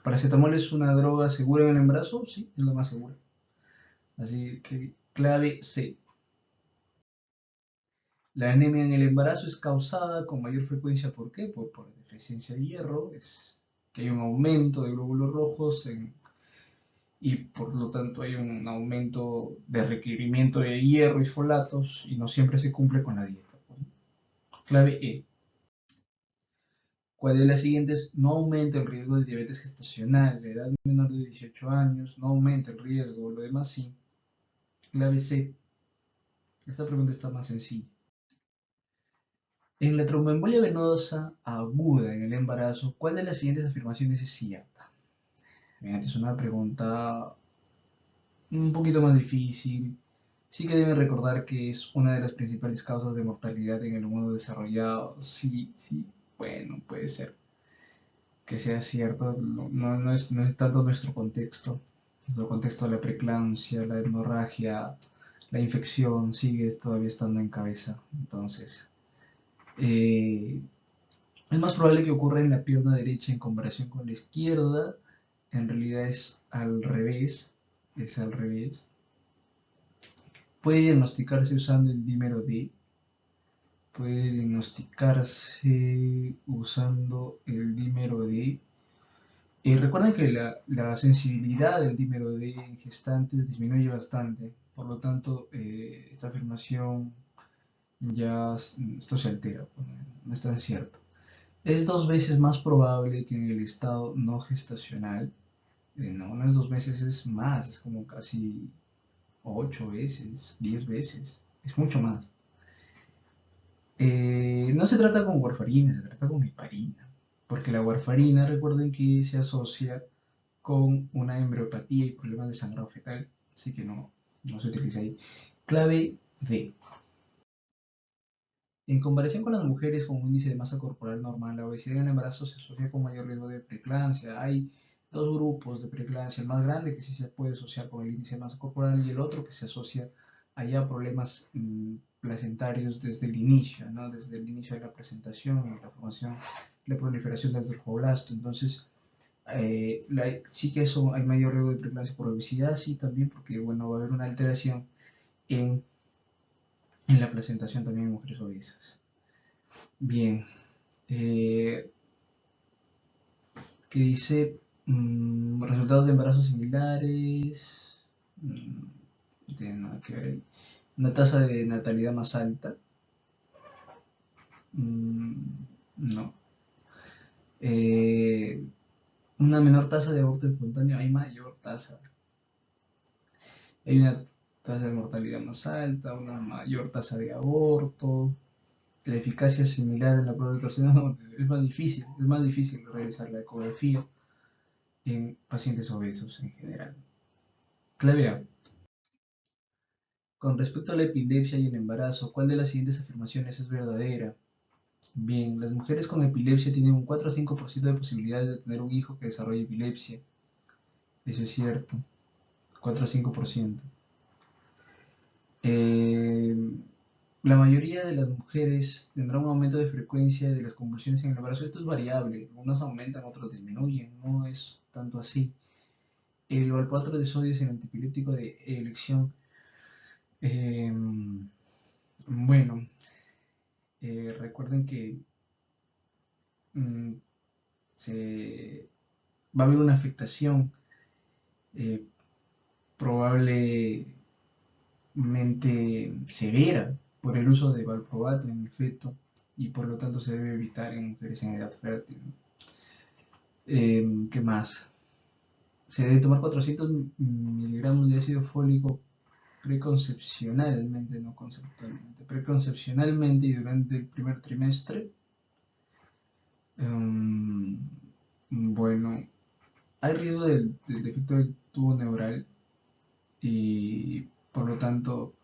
¿Paracetamol es una droga segura en el embarazo? Sí, es la más segura. Así que clave C. La anemia en el embarazo es causada con mayor frecuencia, ¿por qué? Por deficiencia de hierro, es que hay un aumento de glóbulos rojos y por lo tanto hay un aumento de requerimiento de hierro y folatos y no siempre se cumple con la dieta. Clave E. ¿Cuál de las siguientes no aumenta el riesgo de diabetes gestacional? La edad menor de 18 años no aumenta el riesgo, lo demás sí. Clave C. Esta pregunta está más sencilla. En la tromboembolia venosa aguda en el embarazo, ¿cuál de las siguientes afirmaciones es cierta? Bien, esta es una pregunta un poquito más difícil. Sí que deben recordar que es una de las principales causas de mortalidad en el mundo desarrollado. Sí, sí, bueno, puede ser que sea cierto. No es tanto nuestro contexto. Nuestro contexto de la preeclampsia, la hemorragia, la infección sigue todavía estando en cabeza. Entonces, eh, es más probable que ocurra en la pierna derecha en comparación con la izquierda. En realidad es al revés. Es al revés. Puede diagnosticarse usando el dímero D. Puede diagnosticarse usando el dímero D. Recuerden que la sensibilidad del dímero D en gestantes disminuye bastante. Por lo tanto, esta afirmación ya esto se altera. No es tan cierto. Es 2 veces más probable que en el estado no gestacional. No es 2 veces, es más, es como casi 8 veces, 10 veces, es mucho más. No se trata con warfarina, se trata con heparina, porque la warfarina, recuerden que se asocia con una embriopatía y problemas de sangrado fetal, así que no se utiliza ahí. Clave D. En comparación con las mujeres con un índice de masa corporal normal, la obesidad en el embarazo se asocia con mayor riesgo de preeclampsia. Hay dos grupos de preeclampsia, el más grande que sí se puede asociar con el índice de masa corporal y el otro que se asocia allá a problemas placentarios desde el inicio, ¿no? Desde el inicio de la presentación y la formación, la proliferación del estrofoblasto. Entonces, sí que eso hay mayor riesgo de preeclampsia por obesidad, sí también porque bueno, va a haber una alteración en, en la placentación también en mujeres obesas. Bien, eh, que dice resultados de embarazos similares, no tiene nada que ver ahí. Una tasa de natalidad más alta, no. Eh, una menor tasa de aborto espontáneo, hay mayor tasa. Hay una tasa de mortalidad más alta, una mayor tasa de aborto. La eficacia es similar en la prueba de torsión, no, es más difícil realizar la ecografía en pacientes obesos en general. Clave A. Con respecto a la epilepsia y el embarazo, ¿cuál de las siguientes afirmaciones es verdadera? Bien, las mujeres con epilepsia tienen un 4 a 5% de posibilidades de tener un hijo que desarrolle epilepsia. Eso es cierto, 4 a 5%. Eh, la mayoría de las mujeres tendrá un aumento de frecuencia de las convulsiones en el embarazo. Esto es variable, unos aumentan, otros disminuyen, no es tanto así. El valproato de sodio es el antiepiléptico de elección. Eh, bueno, recuerden que mm, va a haber una afectación eh, probablemente severa por el uso de valproato en el feto y por lo tanto se debe evitar en mujeres en edad fértil. ¿Qué más? Se debe tomar 400 miligramos de ácido fólico preconcepcionalmente, no conceptualmente, preconcepcionalmente y durante el primer trimestre. Bueno, hay riesgo del defecto del tubo neural y por lo tanto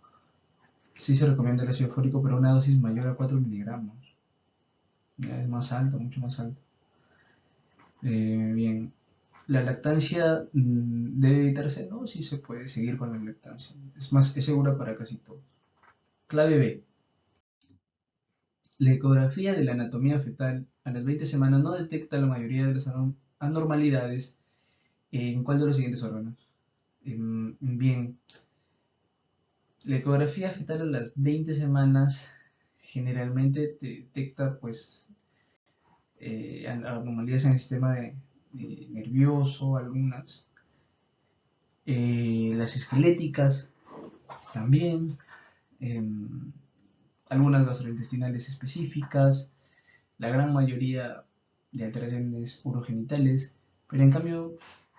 sí se recomienda el ácido fólico, pero una dosis mayor a 4 miligramos. Ya es más alta, mucho más alta. Bien, ¿la lactancia debe evitarse? No, sí se puede seguir con la lactancia. Es segura para casi todos. Clave B. La ecografía de la anatomía fetal a las 20 semanas no detecta la mayoría de las anormalidades ¿En cuál de los siguientes órganos? Bien, la ecografía fetal a las 20 semanas generalmente te detecta pues anomalías en el sistema nervioso, algunas. Las esqueléticas también, em, algunas gastrointestinales específicas, la gran mayoría de alteraciones urogenitales, pero en cambio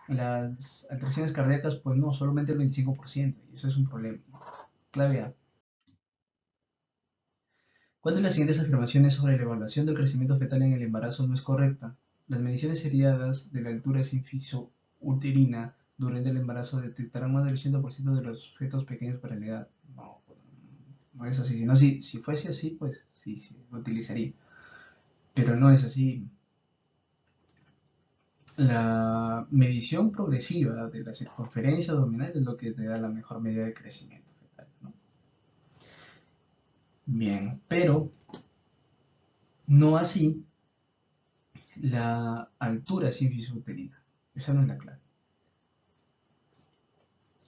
las alteraciones cardíacas pues no, solamente el 25%, y eso es un problema. Clave A. ¿Cuál de las siguientes afirmaciones sobre la evaluación del crecimiento fetal en el embarazo no es correcta? Las mediciones seriadas de la altura uterina durante el embarazo detectarán más del 80% de los fetos pequeños para la edad. No, no es así. Si fuese así, pues sí, lo utilizaría. Pero no es así. La medición progresiva de la circunferencia abdominal es lo que te da la mejor medida de crecimiento fetal, ¿no? Bien, pero no así la altura sínfisis uterina. Esa no es la clave.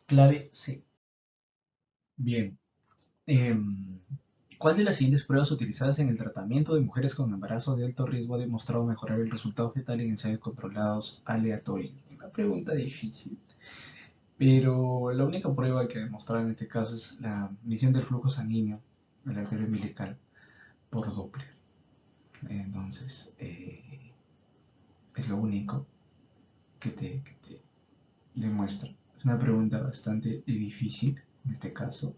Clave C. Bien. ¿Cuál de las siguientes pruebas utilizadas en el tratamiento de mujeres con embarazo de alto riesgo ha demostrado mejorar el resultado fetal en ensayos controlados aleatorios? Una pregunta difícil. Pero la única prueba que ha demostrado en este caso es la medición del flujo sanguíneo de la arteria umbilical por Doppler. Entonces, es lo único que te demuestra. Es una pregunta bastante difícil en este caso,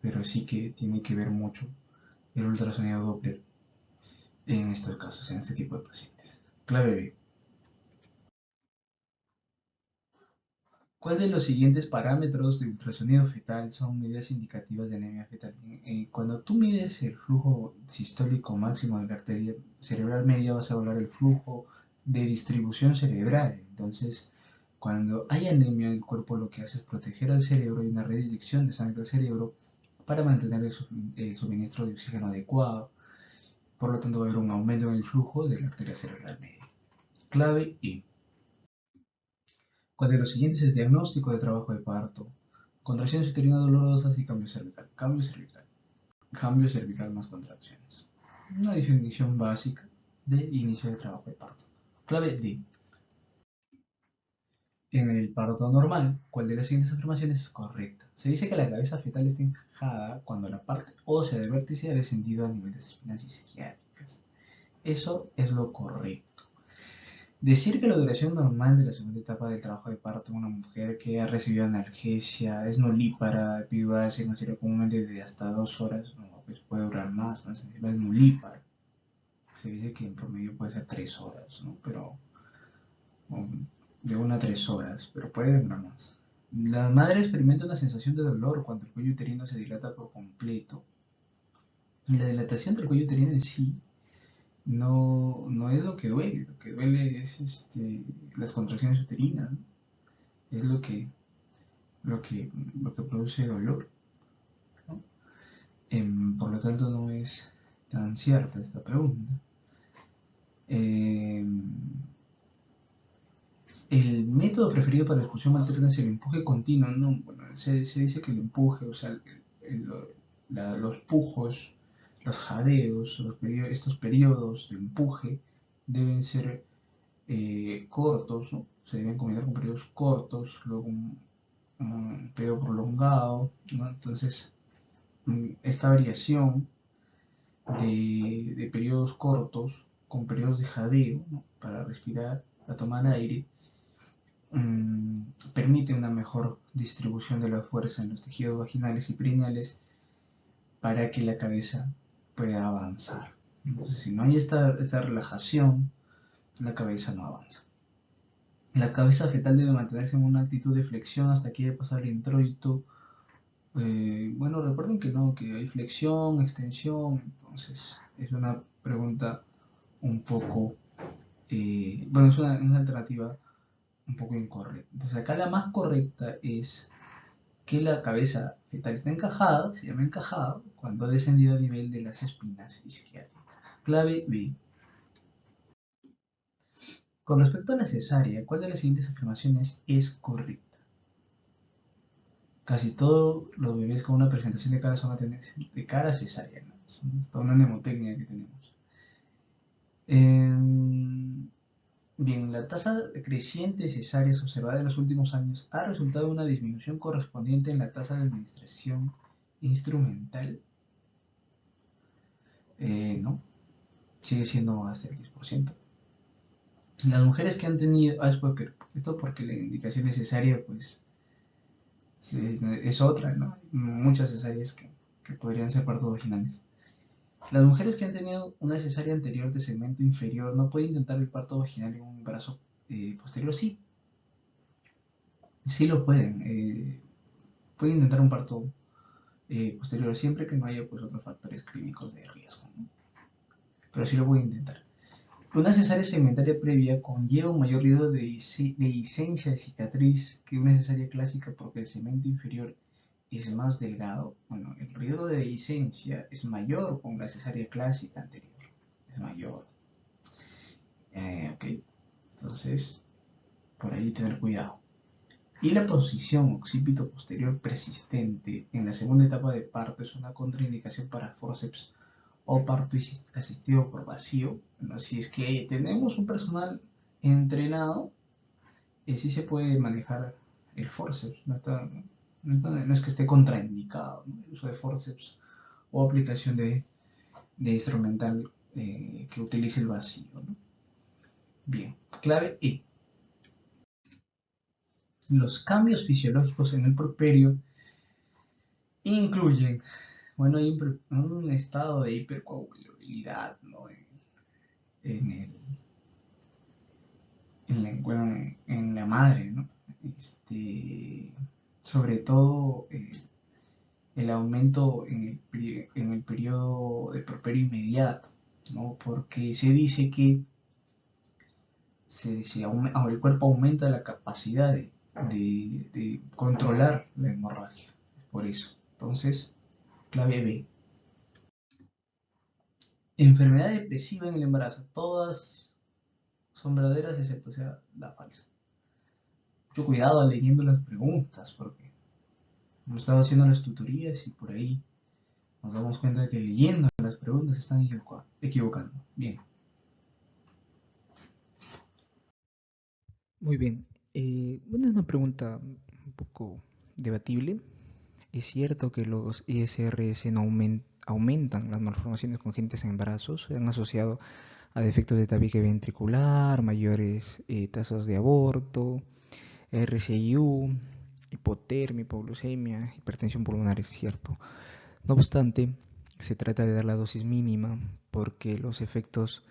pero sí que tiene que ver mucho el ultrasonido Doppler en estos casos, en este tipo de pacientes. Clave B. ¿Cuál de los siguientes parámetros de ultrasonido fetal son medidas indicativas de anemia fetal? Cuando tú mides el flujo sistólico máximo de la arteria cerebral media, vas a evaluar el flujo de distribución cerebral. Entonces, cuando hay anemia, el cuerpo lo que hace es proteger al cerebro y una redirección de sangre al cerebro para mantener el suministro de oxígeno adecuado. Por lo tanto, va a haber un aumento en el flujo de la arteria cerebral media. Clave I. ¿Cuál de los siguientes es diagnóstico de trabajo de parto? Contracciones uterinas dolorosas y cambio cervical. Cambio cervical. Cambio cervical más contracciones. Una definición básica de inicio de trabajo de parto. Clave D. En el parto normal, ¿cuál de las siguientes afirmaciones es correcta? Se dice que la cabeza fetal está encajada cuando la parte ósea del vértice ha descendido a nivel de espinas isquiáticas. Eso es lo correcto. Decir que la duración normal de la segunda etapa del trabajo de parto en una mujer que ha recibido analgesia, es nulípara, epidural, se considera comúnmente de hasta 2 horas, no, pues puede durar más, ¿no? Es nulípara. Se dice que en promedio puede ser 3 horas, ¿no? Pero de 1 a 3 horas, pero puede durar más. La madre experimenta una sensación de dolor cuando el cuello uterino se dilata por completo. Y la dilatación del cuello uterino en sí no es lo que duele es las contracciones uterinas, ¿no? Es lo que produce dolor, ¿no? Por lo tanto, no es tan cierta esta pregunta. Eh, el método preferido para la expulsión materna es el empuje continuo, ¿no? Bueno, se dice que el empuje, o sea, los pujos, los jadeos, estos periodos de empuje deben ser cortos, ¿no? Se deben combinar con periodos cortos, luego un periodo prolongado, ¿no? Entonces, esta variación de periodos cortos con periodos de jadeo, ¿no? Para respirar, para tomar aire, permite una mejor distribución de la fuerza en los tejidos vaginales y perineales para que la cabeza pueda avanzar. Entonces, si no hay esta relajación, la cabeza no avanza. La cabeza fetal debe mantenerse en una actitud de flexión hasta que haya pasado el introito. Bueno, recuerden que no, que hay flexión, extensión, entonces es una pregunta un poco, bueno, es una alternativa un poco incorrecta. Entonces acá la más correcta es que la cabeza fetal está encajada, se llama encajado, cuando ha descendido a nivel de las espinas isquiáticas. Clave B. Con respecto a la cesárea, ¿cuál de las siguientes afirmaciones es correcta? Casi todos los bebés con una presentación de cara son a tener de cara cesárea, ¿no? Es toda una mnemotecnia que tenemos. Bien, la tasa creciente de cesáreas observada en los últimos años ha resultado en una disminución correspondiente en la tasa de administración instrumental. No, sigue siendo hasta el 10%. Las mujeres que han tenido, esto porque la indicación necesaria pues es otra, ¿no? Muchas cesáreas que podrían ser partos vaginales. Las mujeres que han tenido una cesárea anterior de segmento inferior no pueden intentar el parto vaginal en un embarazo posterior. Sí, sí lo pueden. Pueden intentar un parto posterior siempre que no haya pues otros factores clínicos de riesgo, ¿no? Pero sí lo pueden intentar. Una cesárea segmentaria previa conlleva un mayor riesgo de licencia de cicatriz que una cesárea clásica porque el segmento inferior es más delgado. Bueno, el riesgo de licencia es mayor con la cesárea clásica anterior. Es mayor. Ok, entonces por ahí tener cuidado. Y la posición occipito posterior persistente en la segunda etapa de parto es una contraindicación para forceps o parto asistido por vacío. Bueno, si es que tenemos un personal entrenado, sí se puede manejar el forceps. No es que esté contraindicado, ¿no? El uso de forceps o aplicación de instrumental que utilice el vacío, ¿no? Bien, clave E. Los cambios fisiológicos en el puerperio incluyen, bueno, hay un estado de hipercoagulabilidad, ¿no? En, el, en la madre, ¿no? Sobre todo el aumento en el periodo de puerperio inmediato, ¿no? Porque se dice que el cuerpo aumenta la capacidad de controlar la hemorragia. Por eso. Entonces, clave B. Enfermedad depresiva en el embarazo. Todas son verdaderas excepto sea la falsa. Mucho cuidado leyendo las preguntas porque hemos estado haciendo las tutorías y por ahí nos damos cuenta de que leyendo las preguntas se están equivocando. Bien. Muy bien. Bueno, es una pregunta un poco debatible. Es cierto que los ISRS no aumentan las malformaciones congénitas en embarazos, se han asociado a defectos de tabique ventricular, mayores tasas de aborto, RCIU, hipotermia, hipoglucemia, hipertensión pulmonar, es cierto. No obstante, se trata de dar la dosis mínima porque los efectos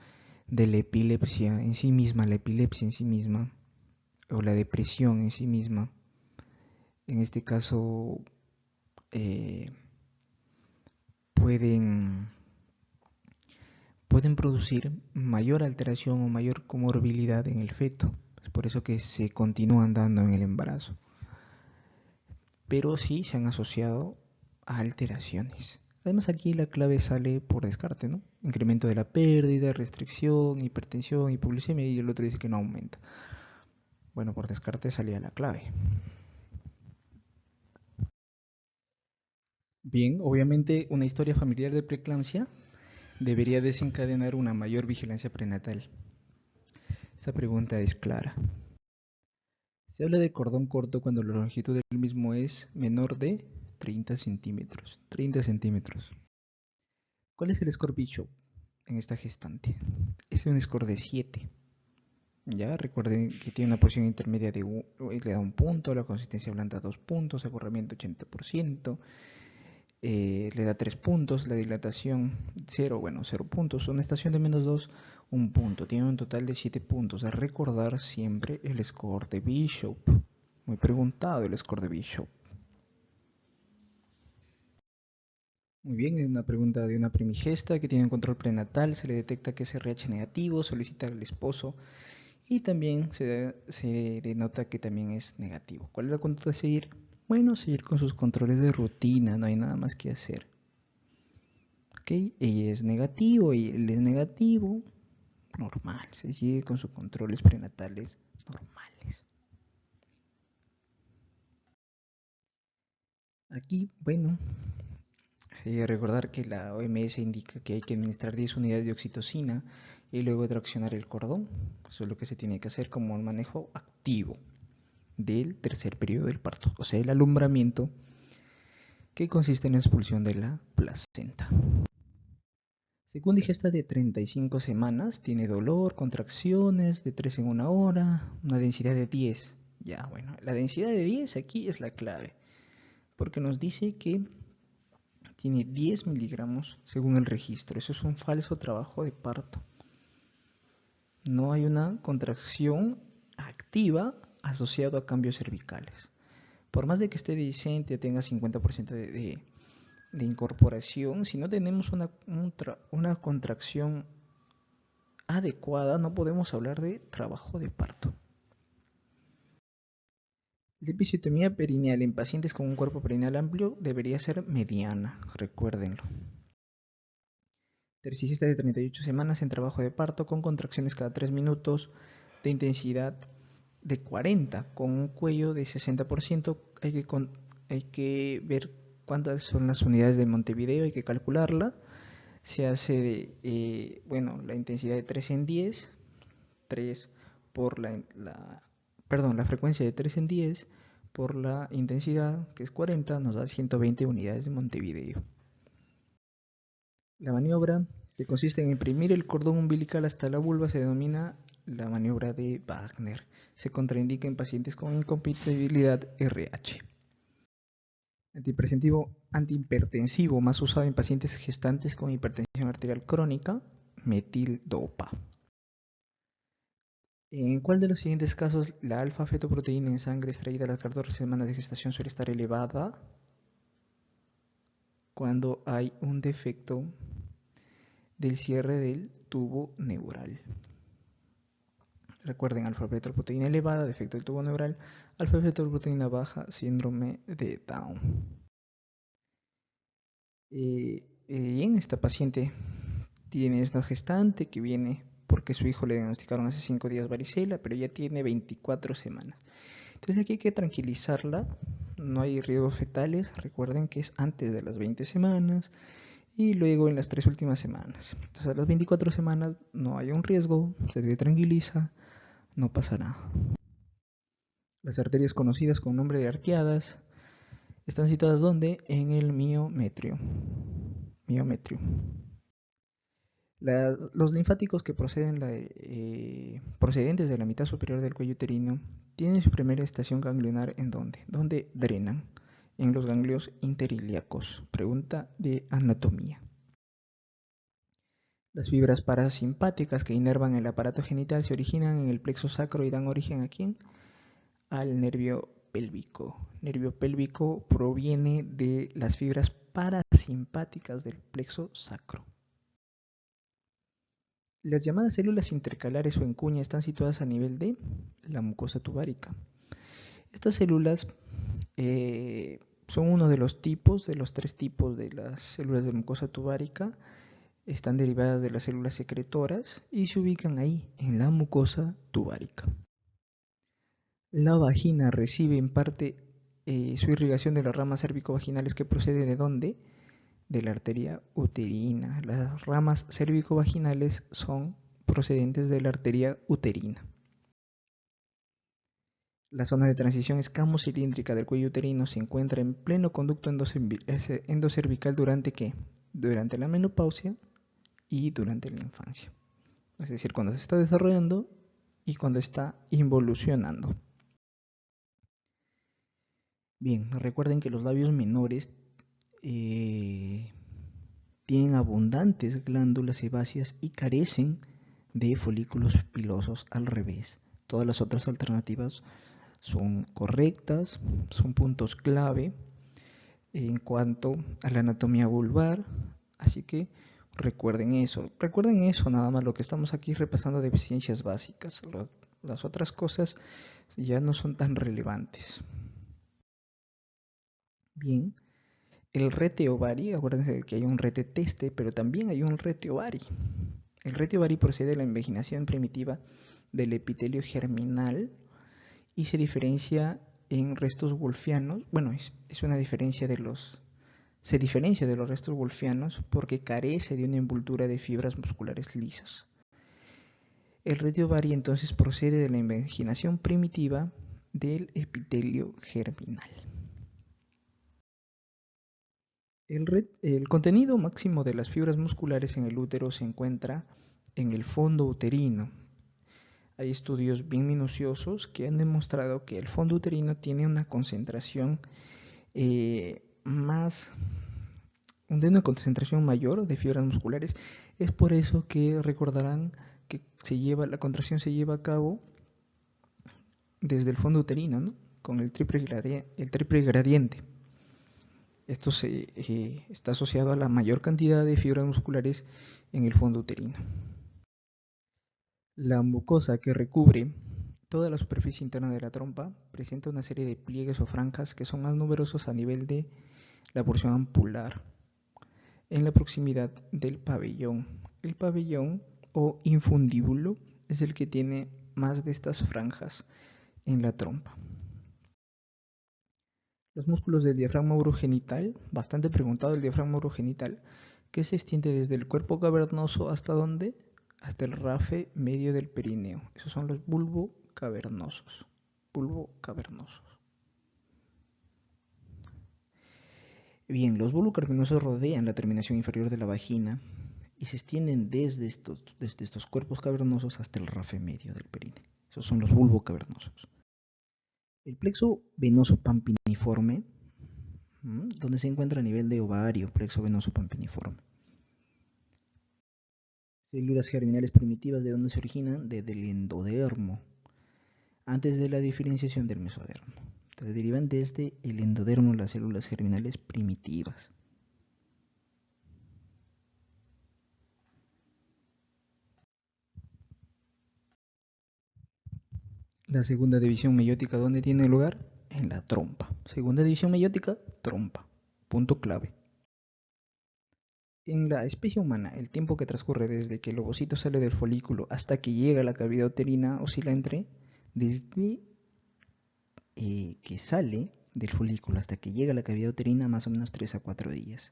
de la epilepsia en sí misma, o la depresión en sí misma, en este caso eh, pueden, pueden producir mayor alteración o mayor comorbilidad en el feto. Es por eso que se continúan dando en el embarazo. Pero sí se han asociado a alteraciones. Además aquí la clave sale por descarte, ¿no? Incremento de la pérdida, restricción, hipertensión, hipoglucemia y el otro dice que no aumenta. Bueno, por descarte salía la clave. Bien, obviamente una historia familiar de preeclampsia debería desencadenar una mayor vigilancia prenatal. Esta pregunta es clara. Se habla de cordón corto cuando la longitud del mismo es menor de 30 centímetros. 30 centímetros. ¿Cuál es el score Bishop en esta gestante? Es un score de 7. Ya recuerden que tiene una posición intermedia le da un punto, la consistencia blanda 2 puntos, acorramiento 80%, le da 3 puntos, la dilatación 0, bueno, 0 puntos, una estación de menos 2, 1 punto, tiene un total de 7 puntos. A recordar siempre el score de Bishop. Muy preguntado el score de Bishop. Muy bien, es una pregunta de una primigesta que tiene un control prenatal, se le detecta que es RH negativo, solicita al esposo y también se denota que también es negativo. ¿Cuál es la conducta a seguir? Bueno, seguir con sus controles de rutina, no hay nada más que hacer. Ok, ella es negativo y él es negativo. normal, se sigue con sus controles prenatales normales. Aquí, bueno, recordar que la OMS indica que hay que administrar 10 unidades de oxitocina y luego traccionar el cordón. Eso es lo que se tiene que hacer como el manejo activo del tercer periodo del parto, o sea, el alumbramiento, que consiste en la expulsión de la placenta. Según digesta de 35 semanas, tiene dolor, contracciones de 3 en 1 hora, una densidad de 10. Ya, bueno, la densidad de 10 aquí es la clave, porque nos dice que tiene 10 miligramos según el registro. Eso es un falso trabajo de parto. No hay una contracción activa asociada a cambios cervicales. Por más de que esté decente, tenga 50% de incorporación, si no tenemos una contracción adecuada, no podemos hablar de trabajo de parto. La episiotomía perineal en pacientes con un cuerpo perineal amplio debería ser mediana, recuérdenlo. Tercigesta de 38 semanas en trabajo de parto con contracciones cada 3 minutos de intensidad de 40 con un cuello de 60%. Hay que ver cuántas son las unidades de Montevideo, hay que calcularla. Se hace de, la intensidad de 3 en 10, 3 por la frecuencia de 3 en 10 por la intensidad, que es 40, nos da 120 unidades de Montevideo. La maniobra, que consiste en imprimir el cordón umbilical hasta la vulva, se denomina la maniobra de Wagner. Se contraindica en pacientes con incompatibilidad RH. Antihipertensivo más usado en pacientes gestantes con hipertensión arterial crónica, metildopa. ¿En cuál de los siguientes casos la alfa-fetoproteína en sangre extraída a las 14 semanas de gestación suele estar elevada? Cuando hay un defecto del cierre del tubo neural. Recuerden, alfa-fetoproteína elevada, defecto del tubo neural, alfa-fetoproteína baja, síndrome de Down. Bien, esta paciente es una gestante que viene porque su hijo le diagnosticaron hace 5 días varicela, pero ya tiene 24 semanas. Entonces aquí hay que tranquilizarla, no hay riesgos fetales, recuerden que es antes de las 20 semanas y luego en las 3 últimas semanas. Entonces a las 24 semanas no hay un riesgo, se le tranquiliza, no pasa nada. Las arterias conocidas con nombre de arqueadas están situadas ¿dónde? En el miometrio. Los linfáticos que procedentes de la mitad superior del cuello uterino tienen su primera estación ganglionar ¿en dónde? ¿Dónde drenan? En los ganglios interilíacos. Pregunta de anatomía. Las fibras parasimpáticas que inervan el aparato genital se originan en el plexo sacro y dan origen ¿a quién? Al nervio pélvico. Nervio pélvico proviene de las fibras parasimpáticas del plexo sacro. Las llamadas células intercalares o en cuña están situadas a nivel de la mucosa tubárica. Estas células son uno de los 3 tipos de las células de mucosa tubárica. Están derivadas de las células secretoras y se ubican ahí, en la mucosa tubárica. La vagina recibe en parte su irrigación de las ramas cérvico-vaginales que procede de ¿dónde? De la arteria uterina. Las ramas cérvico-vaginales son procedentes de la arteria uterina. La zona de transición escamocilíndrica del cuello uterino se encuentra en pleno conducto endocervical ¿durante qué? Durante la menopausia y durante la infancia. Es decir, cuando se está desarrollando y cuando está involucionando. Bien, recuerden que los labios menores tienen abundantes glándulas sebáceas y carecen de folículos pilosos al revés. Todas las otras alternativas son correctas, son puntos clave en cuanto a la anatomía vulvar, así que recuerden eso nada más. Lo que estamos aquí repasando de ciencias básicas, las otras cosas ya no son tan relevantes. Bien, el rete ovari, acuérdense que hay un rete teste, pero también hay un rete ovari. El retio vari procede de la invaginación primitiva del epitelio germinal y se diferencia en restos wolfianos. Bueno, es una diferencia de los... Se diferencia de los restos wolfianos porque carece de una envoltura de fibras musculares lisas. El retio vari entonces procede de la invaginación primitiva del epitelio germinal. El contenido máximo de las fibras musculares en el útero se encuentra en el fondo uterino. Hay estudios bien minuciosos que han demostrado que el fondo uterino tiene una concentración de una concentración mayor de fibras musculares. Es por eso que recordarán que la contracción se lleva a cabo desde el fondo uterino, ¿no? Con el triple gradiente. Esto está asociado a la mayor cantidad de fibras musculares en el fondo uterino. La mucosa que recubre toda la superficie interna de la trompa presenta una serie de pliegues o franjas que son más numerosos a nivel de la porción ampular, en la proximidad del pabellón. El pabellón o infundíbulo es el que tiene más de estas franjas en la trompa. Los músculos del diafragma urogenital, bastante preguntado el diafragma urogenital, que se extiende desde el cuerpo cavernoso hasta ¿dónde? Hasta el rafe medio del perineo. Esos son los bulbocavernosos. Bien, los bulbocavernosos rodean la terminación inferior de la vagina y se extienden desde estos cuerpos cavernosos hasta el rafe medio del perineo. Esos son los bulbocavernosos. El plexo venoso pampiniforme, donde se encuentra a nivel de ovario, plexo venoso pampiniforme. Células germinales primitivas, ¿de dónde se originan? Desde el endodermo, antes de la diferenciación del mesodermo. Entonces derivan desde el endodermo las células germinales primitivas. La segunda división meiótica, ¿dónde tiene lugar? En la trompa. Segunda división meiótica, trompa. Punto clave. En la especie humana, el tiempo que transcurre desde que el ovocito sale del folículo hasta que llega a la cavidad uterina oscila desde que sale del folículo hasta que llega a la cavidad uterina más o menos 3 a 4 días.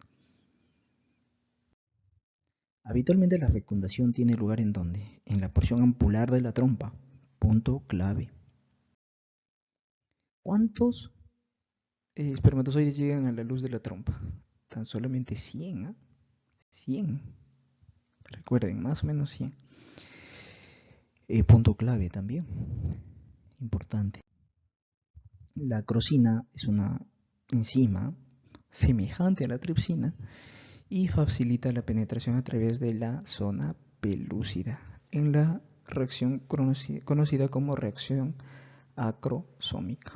Habitualmente la fecundación tiene lugar ¿en dónde? En la porción ampular de la trompa. Punto clave. ¿Cuántos espermatozoides llegan a la luz de la trompa? Tan solamente 100, ¿eh? 100. Recuerden, más o menos 100. Punto clave también. Importante. La acrosina es una enzima semejante a la tripsina y facilita la penetración a través de la zona pelúcida en la reacción conocida como reacción acrosómica.